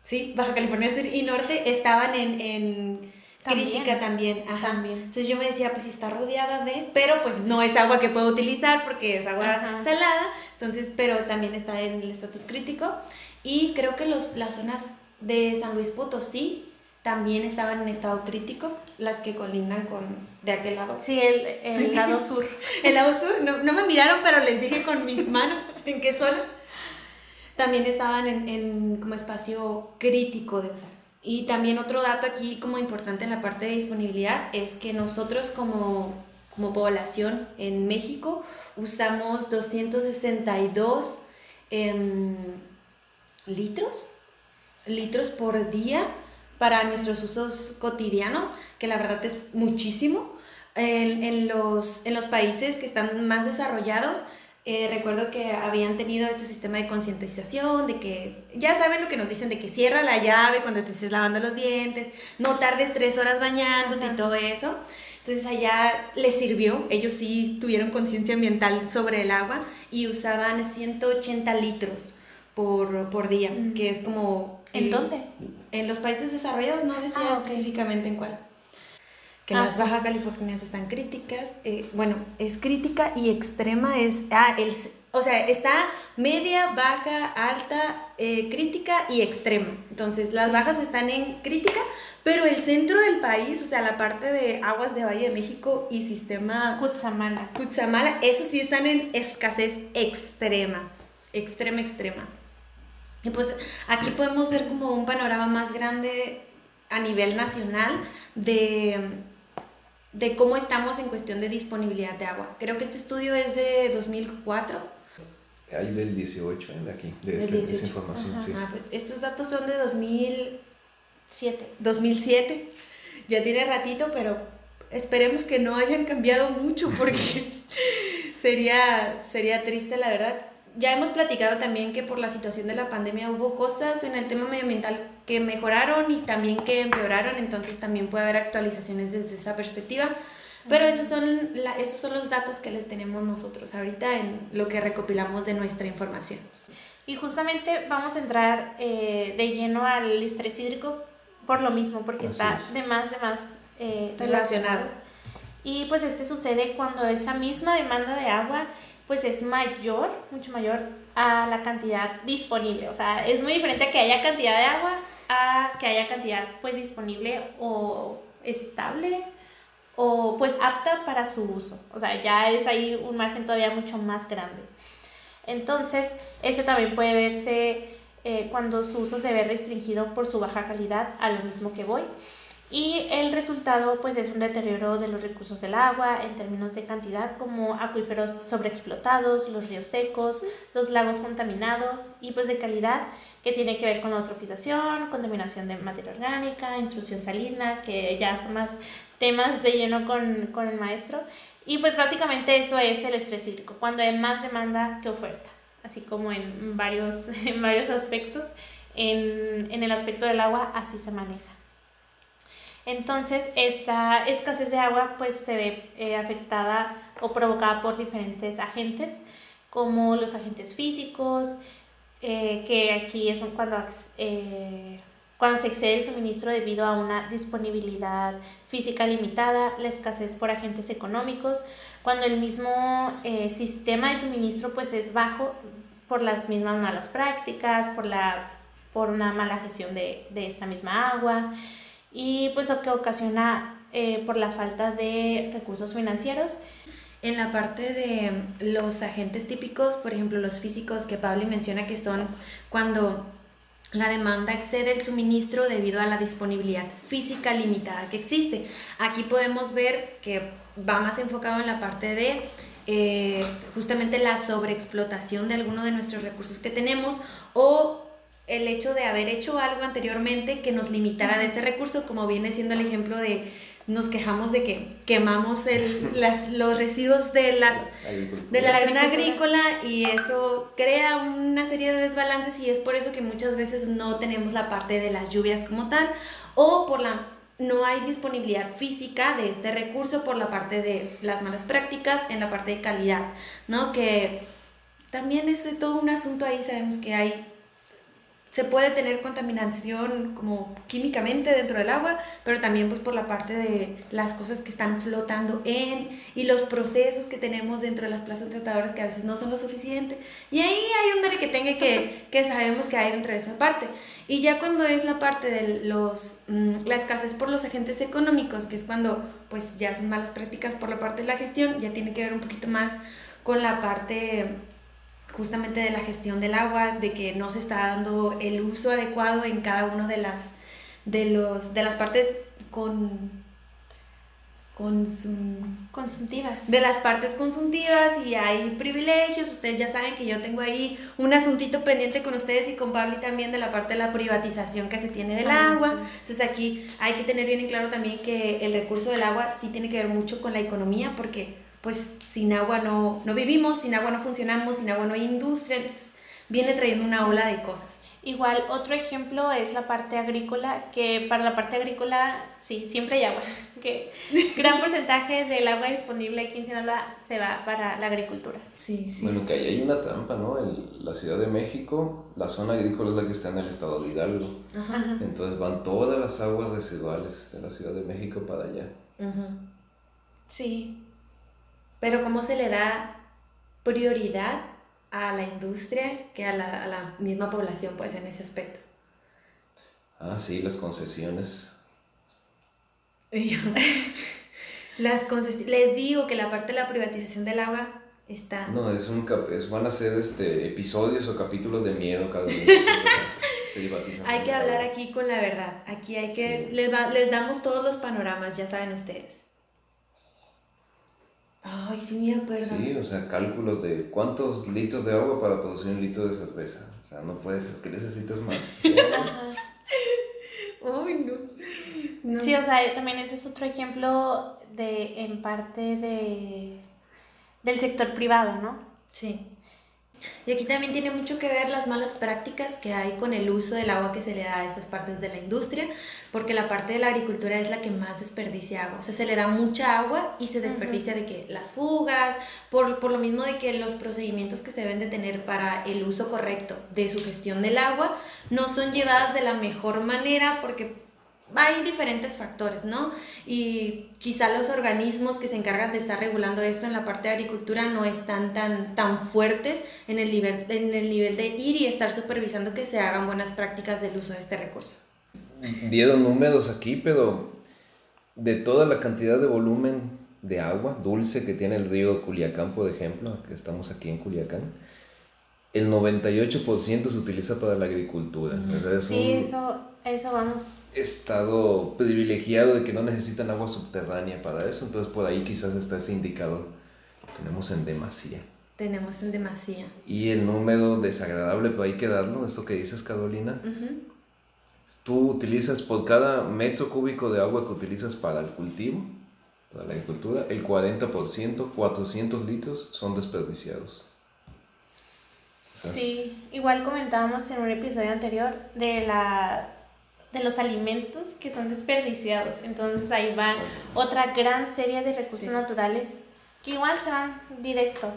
sí, Baja California Sur y Norte estaban en crítica también. Ajá. También. Entonces yo me decía, pues si está rodeada de, pero pues no es agua que puedo utilizar porque es agua salada. Entonces, pero también está en el estatus crítico. Y creo que las zonas de San Luis Potosí también estaban en estado crítico, las que colindan de aquel lado. Sí, el lado sur. El lado sur, no me miraron, pero les dije con mis manos en qué zona. También estaban en como espacio crítico de usar. Y también otro dato aquí como importante en la parte de disponibilidad es que nosotros como población en México usamos 262 litros por día para nuestros usos cotidianos, que la verdad es muchísimo. En los países que están más desarrollados, recuerdo que habían tenido este sistema de concientización, de que ya saben lo que nos dicen, de que cierra la llave cuando te estés lavando los dientes, no tardes 3 horas bañándote y todo eso. Entonces allá les sirvió, ellos sí tuvieron conciencia ambiental sobre el agua y usaban 180 litros por día, que es como... ¿En dónde? En los países desarrollados, no decía específicamente en cuál. Que las Baja Californias están críticas, bueno, es crítica y extrema, o sea, está media, baja, alta, crítica y extrema. Entonces, las bajas están en crítica, pero el centro del país, o sea, la parte de aguas de Valle de México y sistema Cutzamala, esos sí están en escasez extrema. Extrema. Y pues aquí podemos ver como un panorama más grande a nivel nacional de cómo estamos en cuestión de disponibilidad de agua. Creo que este estudio es de 2004. Hay del 18, de aquí, de esa información, sí. Pues estos datos son de 2007. Ya tiene ratito, pero esperemos que no hayan cambiado mucho porque sería triste, la verdad. Ya hemos platicado también que por la situación de la pandemia hubo cosas en el tema medioambiental que mejoraron y también que empeoraron, entonces también puede haber actualizaciones desde esa perspectiva. Pero esos son los datos que les tenemos nosotros ahorita en lo que recopilamos de nuestra información. Y justamente vamos a entrar de lleno al estrés hídrico por lo mismo, porque está de más relacionado. Y pues sucede cuando esa misma demanda de agua pues es mayor, mucho mayor a la cantidad disponible. O sea, es muy diferente a que haya cantidad de agua a que haya cantidad pues disponible o estable o pues apta para su uso. O sea, ya es ahí un margen todavía mucho más grande. Entonces, también puede verse cuando su uso se ve restringido por su baja calidad, a lo mismo que voy. Y el resultado pues es un deterioro de los recursos del agua en términos de cantidad, como acuíferos sobreexplotados, los ríos secos, los lagos contaminados, y pues de calidad, que tiene que ver con la eutrofización, contaminación de materia orgánica, intrusión salina, que ya son más temas de lleno con el maestro. Y pues básicamente eso es el estrés hídrico, cuando hay más demanda que oferta, así como en varios aspectos. En el aspecto del agua así se maneja. Entonces, esta escasez de agua pues se ve afectada o provocada por diferentes agentes, como los agentes físicos, que aquí son cuando se excede el suministro debido a una disponibilidad física limitada, la escasez por agentes económicos, cuando el mismo sistema de suministro pues es bajo por las mismas malas prácticas, por una mala gestión de esta misma agua, y pues lo que ocasiona por la falta de recursos financieros. En la parte de los agentes típicos, por ejemplo, los físicos que Pablo menciona, que son cuando la demanda excede el suministro debido a la disponibilidad física limitada que existe. Aquí podemos ver que va más enfocado en la parte de justamente la sobreexplotación de alguno de nuestros recursos que tenemos, o el hecho de haber hecho algo anteriormente que nos limitara de ese recurso, como viene siendo el ejemplo de nos quejamos de que quemamos los residuos de la zona agrícola, y eso crea una serie de desbalances, y es por eso que muchas veces no tenemos la parte de las lluvias como tal, o no hay disponibilidad física de este recurso por la parte de las malas prácticas en la parte de calidad, ¿no? Que también es todo un asunto ahí. Sabemos que se puede tener contaminación como químicamente dentro del agua, pero también pues por la parte de las cosas que están flotando y los procesos que tenemos dentro de las plazas tratadoras, que a veces no son lo suficiente, y ahí hay un merequetengue que sabemos que hay dentro de esa parte. Y ya cuando es la parte de la escasez por los agentes económicos, que es cuando pues ya son malas prácticas por la parte de la gestión, ya tiene que ver un poquito más con la parte justamente de la gestión del agua, de que no se está dando el uso adecuado en cada una de las partes consuntivas. De las partes consuntivas, y hay privilegios. Ustedes ya saben que yo tengo ahí un asuntito pendiente con ustedes y con Pablo también de la parte de la privatización que se tiene del agua. Sí. Entonces aquí hay que tener bien en claro también que el recurso del agua sí tiene que ver mucho con la economía, porque pues sin agua no vivimos, sin agua no funcionamos, sin agua no hay industria, entonces viene trayendo una ola de cosas. Igual, otro ejemplo es la parte agrícola, que para la parte agrícola, sí, siempre hay agua, que gran porcentaje del agua disponible aquí en Sinaloa se va para la agricultura. Sí. Bueno, que ahí hay una trampa, ¿no? En la Ciudad de México, la zona agrícola es la que está en el estado de Hidalgo. Ajá. Entonces van todas las aguas residuales de la Ciudad de México para allá. Ajá. Sí. Pero ¿cómo se le da prioridad a la industria que a la misma población, pues, en ese aspecto. Ah, sí, las concesiones. Les digo que la parte de la privatización del agua está... No, van a ser episodios o capítulos de miedo cada uno. Hay que hablar aquí con la verdad. Aquí hay que... Sí. Les damos todos los panoramas, ya saben ustedes. Ay, sí me acuerdo. Sí, o sea, cálculos de cuántos litros de agua para producir un litro de cerveza. O sea, no puede ser que necesites más. Uy, no. Sí, o sea, también ese es otro ejemplo en parte del sector privado, ¿no? Sí. Y aquí también tiene mucho que ver las malas prácticas que hay con el uso del agua que se le da a estas partes de la industria, porque la parte de la agricultura es la que más desperdicia agua. O sea, se le da mucha agua y se desperdicia de que las fugas, por lo mismo de que los procedimientos que se deben de tener para el uso correcto de su gestión del agua no son llevadas de la mejor manera porque hay diferentes factores, ¿no? Y quizá los organismos que se encargan de estar regulando esto en la parte de agricultura no están tan fuertes en el nivel de ir y estar supervisando que se hagan buenas prácticas del uso de este recurso. Dieron números aquí, pero de toda la cantidad de volumen de agua dulce que tiene el río Culiacán, por ejemplo, que estamos aquí en Culiacán, el 98% se utiliza para la agricultura. Sí, eso vamos. Estado privilegiado de que no necesitan agua subterránea para eso, entonces por ahí quizás está ese indicador. Tenemos en demasía. Y el número desagradable, pero hay que darlo, esto que dices, Carolina. Tú utilizas por cada metro cúbico de agua que utilizas para el cultivo, para la agricultura, el 40%, 400 litros, son desperdiciados. Sí, igual comentábamos en un episodio anterior de los alimentos que son desperdiciados. Entonces ahí va otra gran serie de recursos naturales que igual se van directo.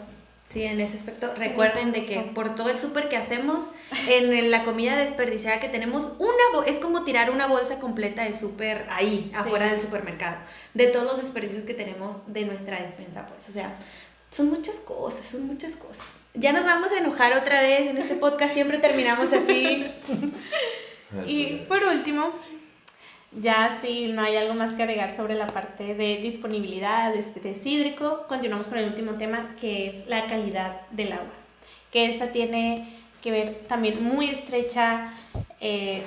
Sí, en ese aspecto recuerden de que por todo el súper que hacemos, en la comida desperdiciada que tenemos, es como tirar una bolsa completa de súper ahí, afuera del supermercado, de todos los desperdicios que tenemos de nuestra despensa, pues, o sea, son muchas cosas. Ya nos vamos a enojar otra vez en este podcast, siempre terminamos así. Y por último, ya si no hay algo más que agregar sobre la parte de disponibilidad de estrés hídrico, continuamos con el último tema, que es la calidad del agua, que esta tiene que ver también muy estrecha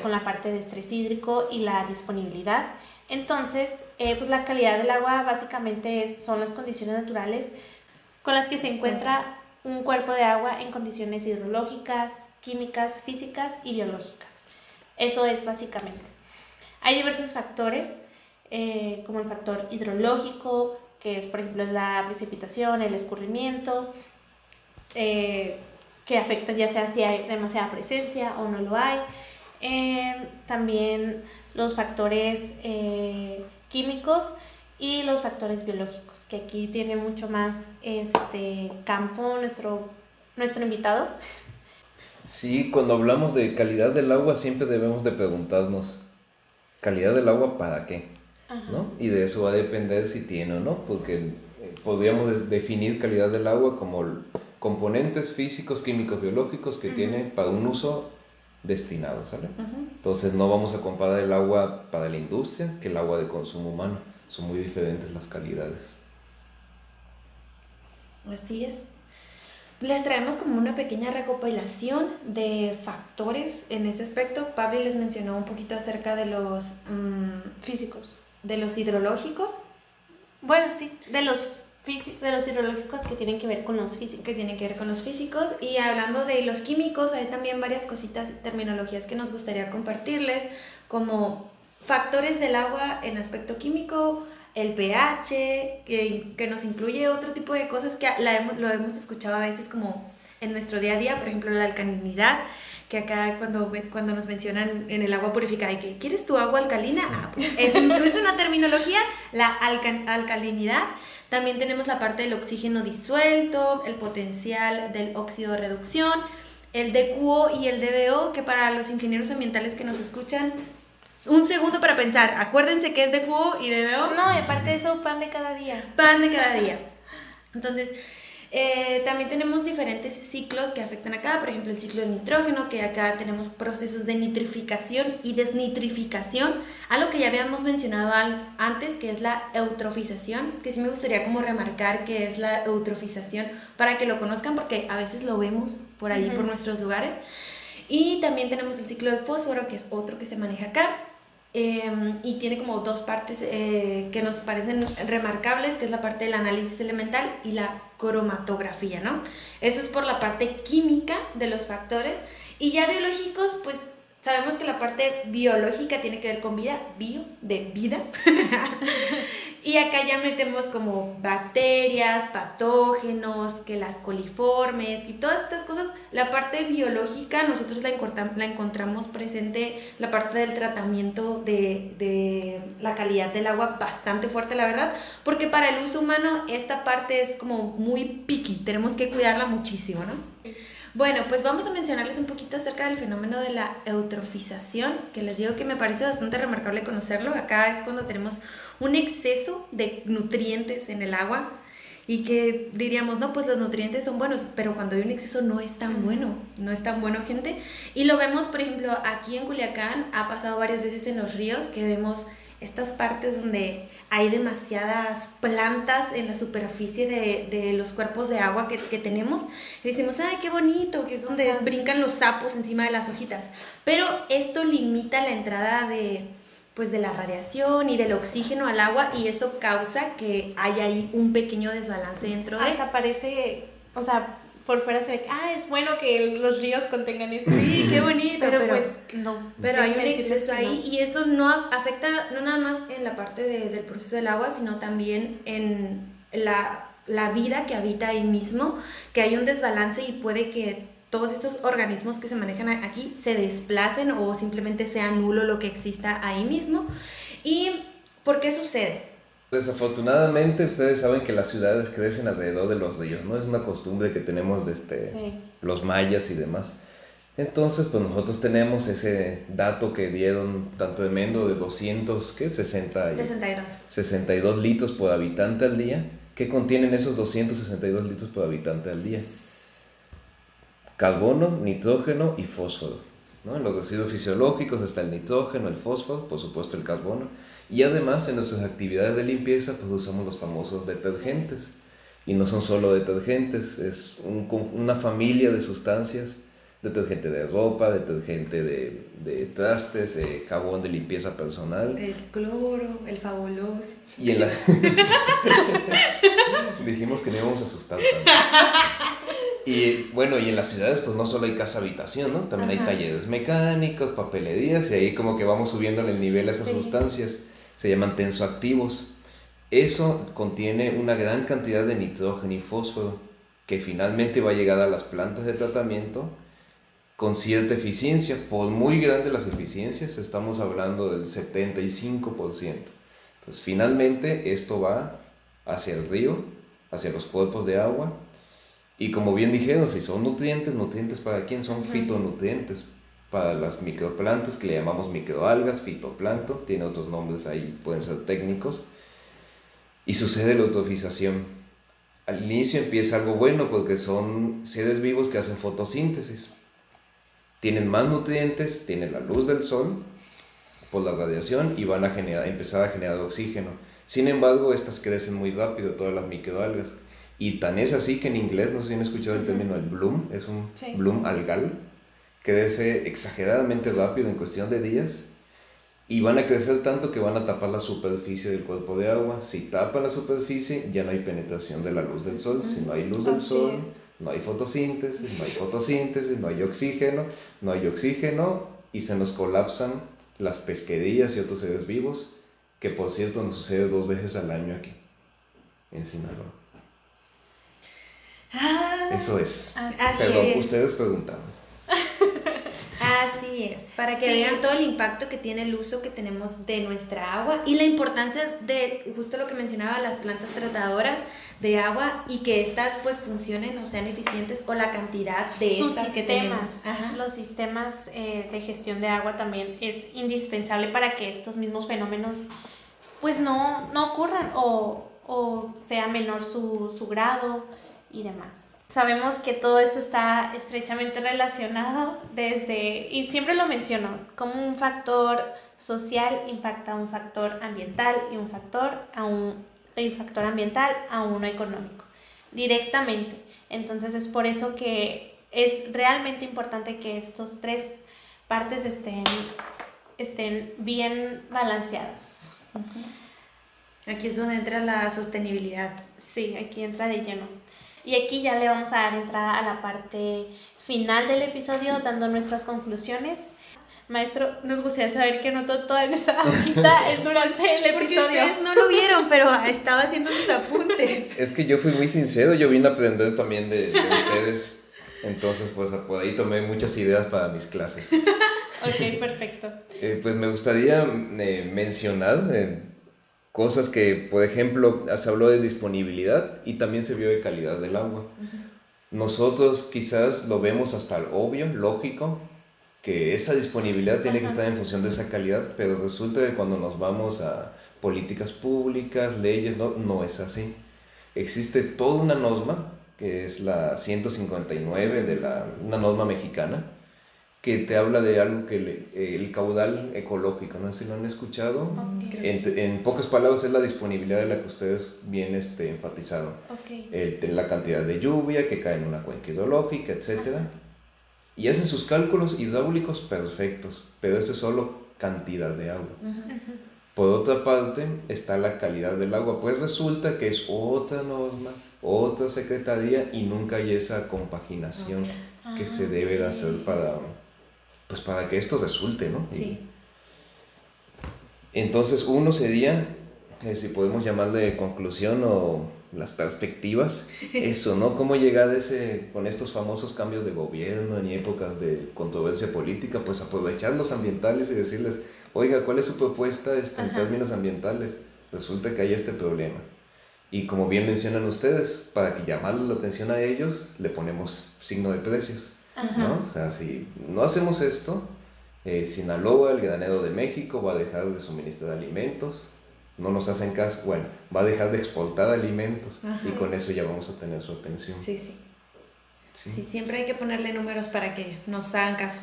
con la parte de estrés hídrico y la disponibilidad. Entonces, pues la calidad del agua básicamente son las condiciones naturales con las que se encuentra un cuerpo de agua en condiciones hidrológicas, químicas, físicas y biológicas. Eso es básicamente. Hay diversos factores, como el factor hidrológico, que es, por ejemplo, la precipitación, el escurrimiento, que afectan ya sea si hay demasiada presencia o no lo hay. También los factores químicos y los factores biológicos, que aquí tiene mucho más campo nuestro invitado. Sí, cuando hablamos de calidad del agua siempre debemos de preguntarnos, ¿calidad del agua para qué? ¿No? Y de eso va a depender si tiene o no, porque podríamos definir calidad del agua como componentes físicos, químicos, biológicos que tiene para un uso destinado, ¿sale? Entonces no vamos a comparar el agua para la industria que el agua de consumo humano, son muy diferentes las calidades. Así es. Les traemos como una pequeña recopilación de factores en ese aspecto. Pablo les mencionó un poquito acerca de los físicos, de los hidrológicos. Bueno, sí, de los hidrológicos que tienen que ver con los físicos. Y hablando de los químicos, hay también varias cositas y terminologías que nos gustaría compartirles, como factores del agua en aspecto químico, el pH, que nos incluye otro tipo de cosas que lo hemos escuchado a veces como en nuestro día a día, por ejemplo la alcalinidad, que acá cuando nos mencionan en el agua purificada, que ¿quieres tu agua alcalina? Pues es una terminología, la alcalinidad. También tenemos la parte del oxígeno disuelto, el potencial del óxido de reducción, el DQO y el DBO, que para los ingenieros ambientales que nos escuchan, un segundo para pensar, acuérdense que es DQO y DBO. No, y aparte de eso, pan de cada día. Entonces, También tenemos diferentes ciclos que afectan acá, por ejemplo el ciclo del nitrógeno, que acá tenemos procesos de nitrificación y desnitrificación, algo que ya habíamos mencionado antes, que es la eutrofización, que sí me gustaría como remarcar que es la eutrofización para que lo conozcan, porque a veces lo vemos por ahí, por nuestros lugares. Y también tenemos el ciclo del fósforo, que es otro que se maneja acá. Y tiene como dos partes que nos parecen remarcables, que es la parte del análisis elemental y la cromatografía, ¿no? Eso es por la parte química de los factores. Y ya biológicos, pues sabemos que la parte biológica tiene que ver con vida, bio, de vida. Y acá ya metemos como bacterias, patógenos, que las coliformes y todas estas cosas. La parte biológica nosotros la encontramos presente, la parte del tratamiento de la calidad del agua bastante fuerte, la verdad, porque para el uso humano esta parte es como muy picky, tenemos que cuidarla muchísimo, ¿no? Bueno, pues vamos a mencionarles un poquito acerca del fenómeno de la eutrofización, que les digo que me parece bastante remarcable conocerlo. Acá es cuando tenemos un exceso de nutrientes en el agua y que diríamos, no, pues los nutrientes son buenos, pero cuando hay un exceso no es tan bueno, gente. Y lo vemos, por ejemplo, aquí en Culiacán, ha pasado varias veces en los ríos que vemos estas partes donde hay demasiadas plantas en la superficie de los cuerpos de agua que tenemos. Y decimos, ¡ay, qué bonito! Que es donde brincan los sapos encima de las hojitas. Pero esto limita la entrada de la radiación y del oxígeno al agua, y eso causa que haya ahí un pequeño desbalance dentro de... Hasta parece, o sea, por fuera se ve, es bueno que los ríos contengan esto. Sí, qué bonito, pero pues no. Pero hay un exceso ahí, y eso no afecta no nada más en la parte del proceso del agua, sino también en la vida que habita ahí mismo, que hay un desbalance y puede que todos estos organismos que se manejan aquí se desplacen o simplemente sea nulo lo que exista ahí mismo. ¿Y por qué sucede? Desafortunadamente, ustedes saben que las ciudades crecen alrededor de los ríos, ¿no? Es una costumbre que tenemos desde los mayas y demás. Entonces, pues nosotros tenemos ese dato que dieron tanto de Mendo de 62 litros por habitante al día. ¿Qué contienen esos 262 litros por habitante al día? Carbono, nitrógeno y fósforo, ¿no? En los residuos fisiológicos está el nitrógeno, el fósforo, por supuesto el carbono. Y además en nuestras actividades de limpieza pues usamos los famosos detergentes. Y no son solo detergentes, es una familia de sustancias: detergente de ropa, detergente de trastes, jabón de limpieza personal. El cloro, el fabuloso. Y dijimos que no íbamos a asustar tanto. Y bueno, y en las ciudades pues no solo hay casa-habitación, ¿no? También hay talleres mecánicos, papelerías, y ahí como que vamos subiendo el nivel a esas sustancias. Se llaman tensoactivos. Eso contiene una gran cantidad de nitrógeno y fósforo que finalmente va a llegar a las plantas de tratamiento con cierta eficiencia. Por muy grandes las eficiencias, estamos hablando del 75%. Entonces finalmente esto va hacia el río, hacia los cuerpos de agua. Y como bien dijeron, si son nutrientes ¿para quién? Son fitonutrientes para las microplantas, que le llamamos microalgas, fitoplancton, tiene otros nombres ahí, pueden ser técnicos. Y sucede la eutrofización. Al inicio empieza algo bueno porque son seres vivos que hacen fotosíntesis. Tienen más nutrientes, tienen la luz del sol por la radiación y van a empezar a generar oxígeno. Sin embargo, estas crecen muy rápido, todas las microalgas. Y tan es así que en inglés, no sé si han escuchado el término el bloom, es un bloom algal, crece exageradamente rápido en cuestión de días, y van a crecer tanto que van a tapar la superficie del cuerpo de agua. Si tapan la superficie, ya no hay penetración de la luz del sol. Si no hay luz del sol, no hay fotosíntesis, no hay oxígeno, y se nos colapsan las pesquerías y otros seres vivos, que por cierto nos sucede 2 veces al año aquí, en Sinaloa. Eso es. Pero ustedes preguntaron. Así es, para que vean todo el impacto que tiene el uso que tenemos de nuestra agua y la importancia de, justo lo que mencionaba, las plantas tratadoras de agua, y que estas pues funcionen o sean eficientes, o la cantidad de estas que tenemos. Los sistemas de gestión de agua también es indispensable para que estos mismos fenómenos pues no ocurran, o sea menor su grado. y demás. Sabemos que todo esto está estrechamente relacionado y siempre lo menciono, como un factor social impacta a un factor ambiental y un factor ambiental a uno económico, directamente. Entonces es por eso que es realmente importante que estas tres partes estén bien balanceadas. Aquí es donde entra la sostenibilidad. Sí, aquí entra de lleno. Y aquí ya le vamos a dar entrada a la parte final del episodio, dando nuestras conclusiones. Maestro, nos gustaría saber qué notó toda esa hojita durante el episodio. Porque ustedes no lo vieron, pero estaba haciendo sus apuntes. Es que yo fui muy sincero, yo vine a aprender también de ustedes. Entonces, pues por ahí tomé muchas ideas para mis clases. Ok, perfecto. Pues me gustaría mencionar cosas que, por ejemplo, se habló de disponibilidad y también se vio de calidad del agua. Nosotros quizás lo vemos hasta el obvio, lógico, que esa disponibilidad tiene que estar en función de esa calidad, pero resulta que cuando nos vamos a políticas públicas, leyes, no es así. Existe toda una norma, que es la 159 una norma mexicana, que te habla de algo que el caudal ecológico, no sé si lo han escuchado. En pocas palabras es la disponibilidad de la que ustedes bien enfatizaron. La cantidad de lluvia que cae en una cuenca hidrológica, etc. Y hacen sus cálculos hidráulicos perfectos, pero eso es solo cantidad de agua. Por otra parte está la calidad del agua, pues resulta que es otra norma, otra secretaría y nunca hay esa compaginación que se debe de hacer para que esto resulte, ¿no? Sí. Entonces uno sería, si podemos llamarle conclusión o las perspectivas, eso, ¿no? Cómo llegar con estos famosos cambios de gobierno en épocas de controversia política, pues aprovechar los ambientales y decirles, oiga, ¿cuál es su propuesta en términos ambientales? Resulta que hay este problema. Y como bien mencionan ustedes, para que llamarle la atención a ellos, le ponemos signo de precios. ¿No? O sea, si no hacemos esto, Sinaloa, el granero de México, va a dejar de suministrar alimentos, no nos hacen caso, bueno, va a dejar de exportar alimentos y con eso ya vamos a tener su atención. Sí, siempre hay que ponerle números para que nos hagan caso.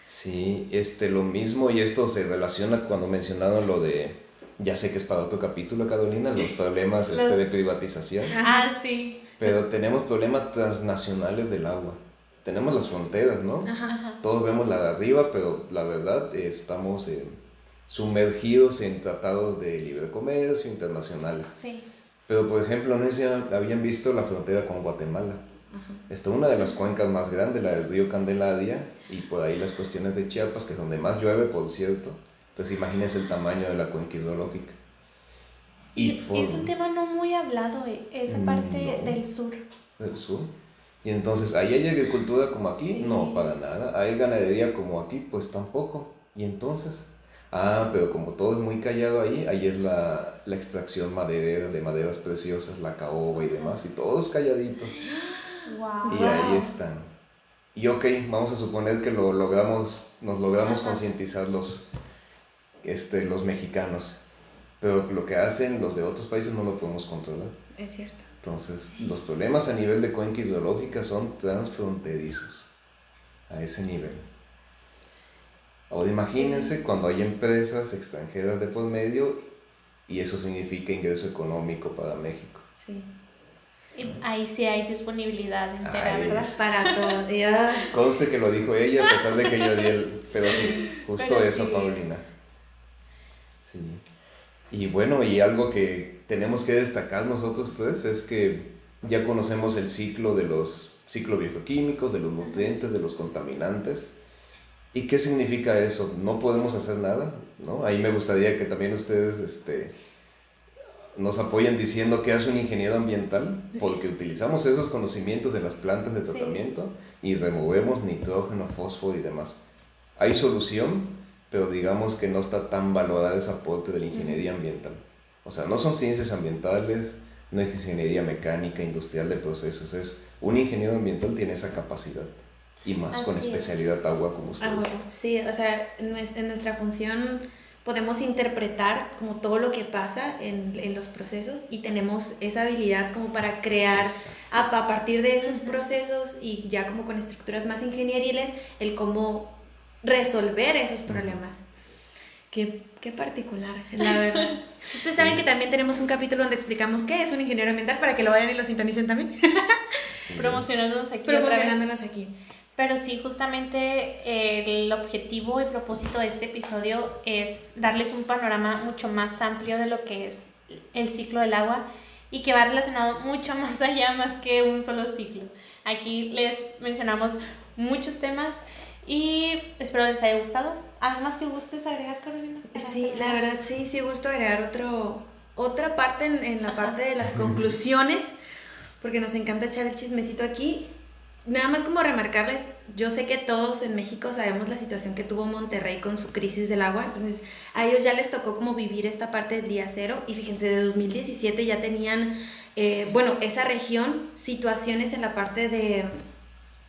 Sí, lo mismo, y esto se relaciona cuando mencionaron lo de, ya sé que es para otro capítulo, Carolina, los problemas de privatización. Sí. Pero tenemos problemas transnacionales del agua. Tenemos las fronteras, ¿no? Todos vemos la de arriba, pero la verdad estamos sumergidos en tratados de libre comercio internacionales. Sí. Pero, por ejemplo, no sé si habían visto la frontera con Guatemala. Una de las cuencas más grandes, la del río Candelaria, y por ahí las cuestiones de Chiapas, que es donde más llueve, por cierto. Entonces, imagínense el tamaño de la cuenca hidrológica. Y es un tema no muy hablado, esa parte del sur. ¿Del sur? Y entonces, ¿ahí hay agricultura como aquí? Sí. No, para nada. ¿Hay ganadería como aquí? Pues tampoco. ¿Y entonces? Pero como todo es muy callado ahí es la extracción maderera de maderas preciosas, la caoba y demás, y todos calladitos. Wow. Y ahí están. Y ok, vamos a suponer que nos logramos concientizar los mexicanos. Pero lo que hacen los de otros países no lo podemos controlar. Es cierto. Entonces, los problemas a nivel de cuenca hidrológica son transfronterizos, a ese nivel. Ahora imagínense cuando hay empresas extranjeras de por medio y eso significa ingreso económico para México. Sí. Y ahí sí hay disponibilidad entera, ¿verdad? Para todo. Conste que lo dijo ella, a pesar de que yo di pero sí, justo pero eso, sí Paulina. Sí. Y bueno, y algo que tenemos que destacar nosotros tres es que ya conocemos el ciclo de los ciclos bioquímicos, de los nutrientes, de los contaminantes. ¿Y qué significa eso? No podemos hacer nada, ¿no? Ahí me gustaría que también ustedes nos apoyen diciendo qué hace un ingeniero ambiental, porque utilizamos esos conocimientos de las plantas de tratamiento y removemos nitrógeno, fósforo y demás. Hay solución, pero digamos que no está tan valorado ese aporte de la ingeniería ambiental. O sea, no son ciencias ambientales, no es ingeniería mecánica, industrial de procesos, un ingeniero ambiental tiene esa capacidad. Y más con especialidad agua como ustedes. Sí, o sea, en nuestra función podemos interpretar como todo lo que pasa en los procesos y tenemos esa habilidad como para crear a partir de esos procesos y ya como con estructuras más ingenieriles, el cómo resolver esos problemas. Qué particular, la verdad. Ustedes saben que también tenemos un capítulo donde explicamos qué es un ingeniero ambiental para que lo vayan y lo sintonicen también. Promocionándonos aquí. Pero sí, justamente el objetivo y propósito de este episodio es darles un panorama mucho más amplio de lo que es el ciclo del agua y que va relacionado mucho más allá, más que un solo ciclo. Aquí les mencionamos muchos temas y espero les haya gustado. ¿Algo más que gustes agregar, Carolina? Sí, la verdad sí gusto agregar otra parte en la parte de las conclusiones, porque nos encanta echar el chismecito aquí. Nada más como remarcarles, yo sé que todos en México sabemos la situación que tuvo Monterrey con su crisis del agua, entonces a ellos ya les tocó como vivir esta parte del día cero, y fíjense, de 2017 ya tenían, esa región, situaciones en la parte de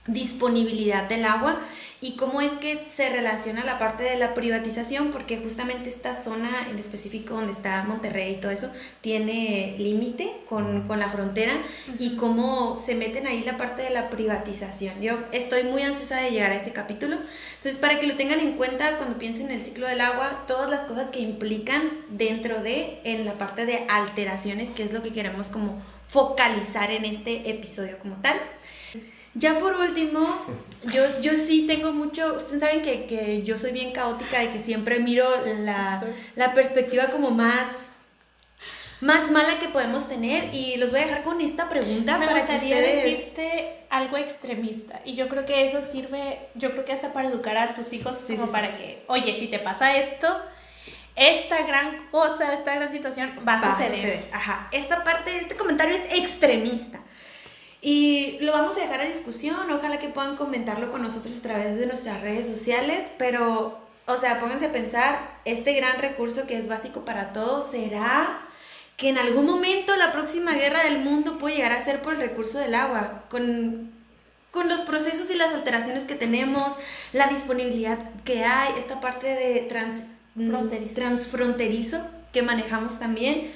disponibilidad del agua, y cómo es que se relaciona la parte de la privatización, porque justamente esta zona en específico donde está Monterrey y todo eso, tiene límite con la frontera, y cómo se meten ahí la parte de la privatización. Yo estoy muy ansiosa de llegar a ese capítulo, entonces para que lo tengan en cuenta cuando piensen en el ciclo del agua, todas las cosas que implican dentro en la parte de alteraciones, que es lo que queremos como focalizar en este episodio como tal. Ya por último, yo sí tengo mucho, ustedes saben que yo soy bien caótica y que siempre miro la perspectiva como más mala que podemos tener, y los voy a dejar con esta pregunta. Me para gustaría que ustedes... decirte algo extremista, y yo creo que eso sirve, yo creo que hasta para educar a tus hijos, como para que, oye, si te pasa esto, esta gran cosa, esta gran situación va a suceder. Ajá, esta parte, este comentario es extremista. Y lo vamos a dejar a discusión, ojalá que puedan comentarlo con nosotros a través de nuestras redes sociales, pero, o sea, pónganse a pensar, este gran recurso que es básico para todos, ¿será que en algún momento la próxima guerra del mundo puede llegar a ser por el recurso del agua? Con los procesos y las alteraciones que tenemos, la disponibilidad que hay, esta parte de transfronterizo que manejamos también.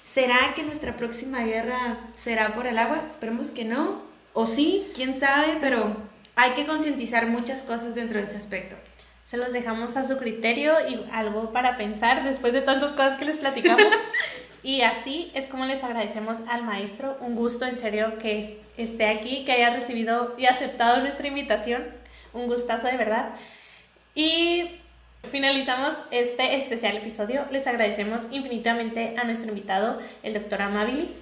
¿Será que nuestra próxima guerra será por el agua? Esperemos que no. O sí, quién sabe, pero hay que concientizar muchas cosas dentro de este aspecto. Se los dejamos a su criterio y algo para pensar después de tantas cosas que les platicamos. Y así es como les agradecemos al maestro. Un gusto, en serio, que esté aquí, que haya recibido y aceptado nuestra invitación. Un gustazo de verdad. Y finalizamos este especial episodio. Les agradecemos infinitamente a nuestro invitado, el doctor Amabilis.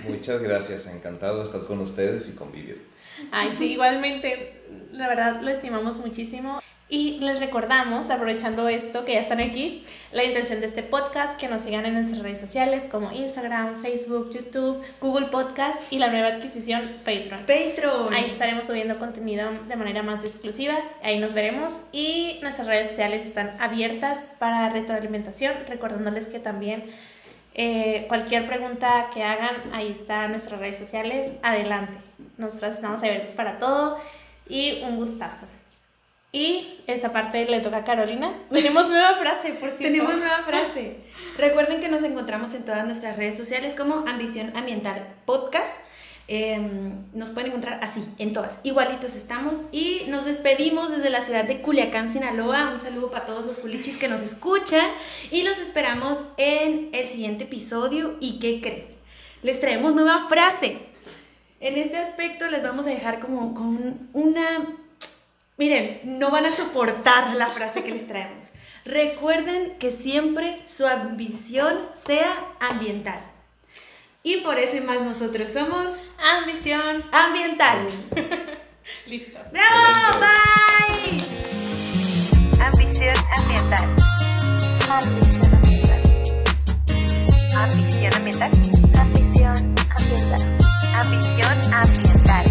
Muchas gracias, encantado de estar con ustedes y convivir. Ay, sí, igualmente, la verdad lo estimamos muchísimo. Y les recordamos, aprovechando esto que ya están aquí, la intención de este podcast, que nos sigan en nuestras redes sociales como Instagram, Facebook, YouTube, Google Podcast y la nueva adquisición Patreon. Ahí estaremos subiendo contenido de manera más exclusiva, ahí nos veremos, y nuestras redes sociales están abiertas para retroalimentación, recordándoles que también cualquier pregunta que hagan, ahí están nuestras redes sociales, adelante. Nosotras estamos abiertas para todo y un gustazo. Y esta parte le toca a Carolina. Tenemos nueva frase, por cierto. Tenemos nueva frase. Recuerden que nos encontramos en todas nuestras redes sociales como Ambición Ambiental Podcast. Nos pueden encontrar así, en todas. Igualitos estamos. Y nos despedimos desde la ciudad de Culiacán, Sinaloa. Un saludo para todos los culichis que nos escuchan. Y los esperamos en el siguiente episodio. ¿Y qué creen? Les traemos nueva frase. En este aspecto les vamos a dejar como con una... Miren, no van a soportar la frase que les traemos. Recuerden que siempre su ambición sea ambiental. Y por eso y más nosotros somos Ambición Ambiental. Listo. ¡Bravo! ¡Bye! Ambición ambiental. Ambición ambiental. Ambición ambiental. Ambición ambiental. Ambición ambiental.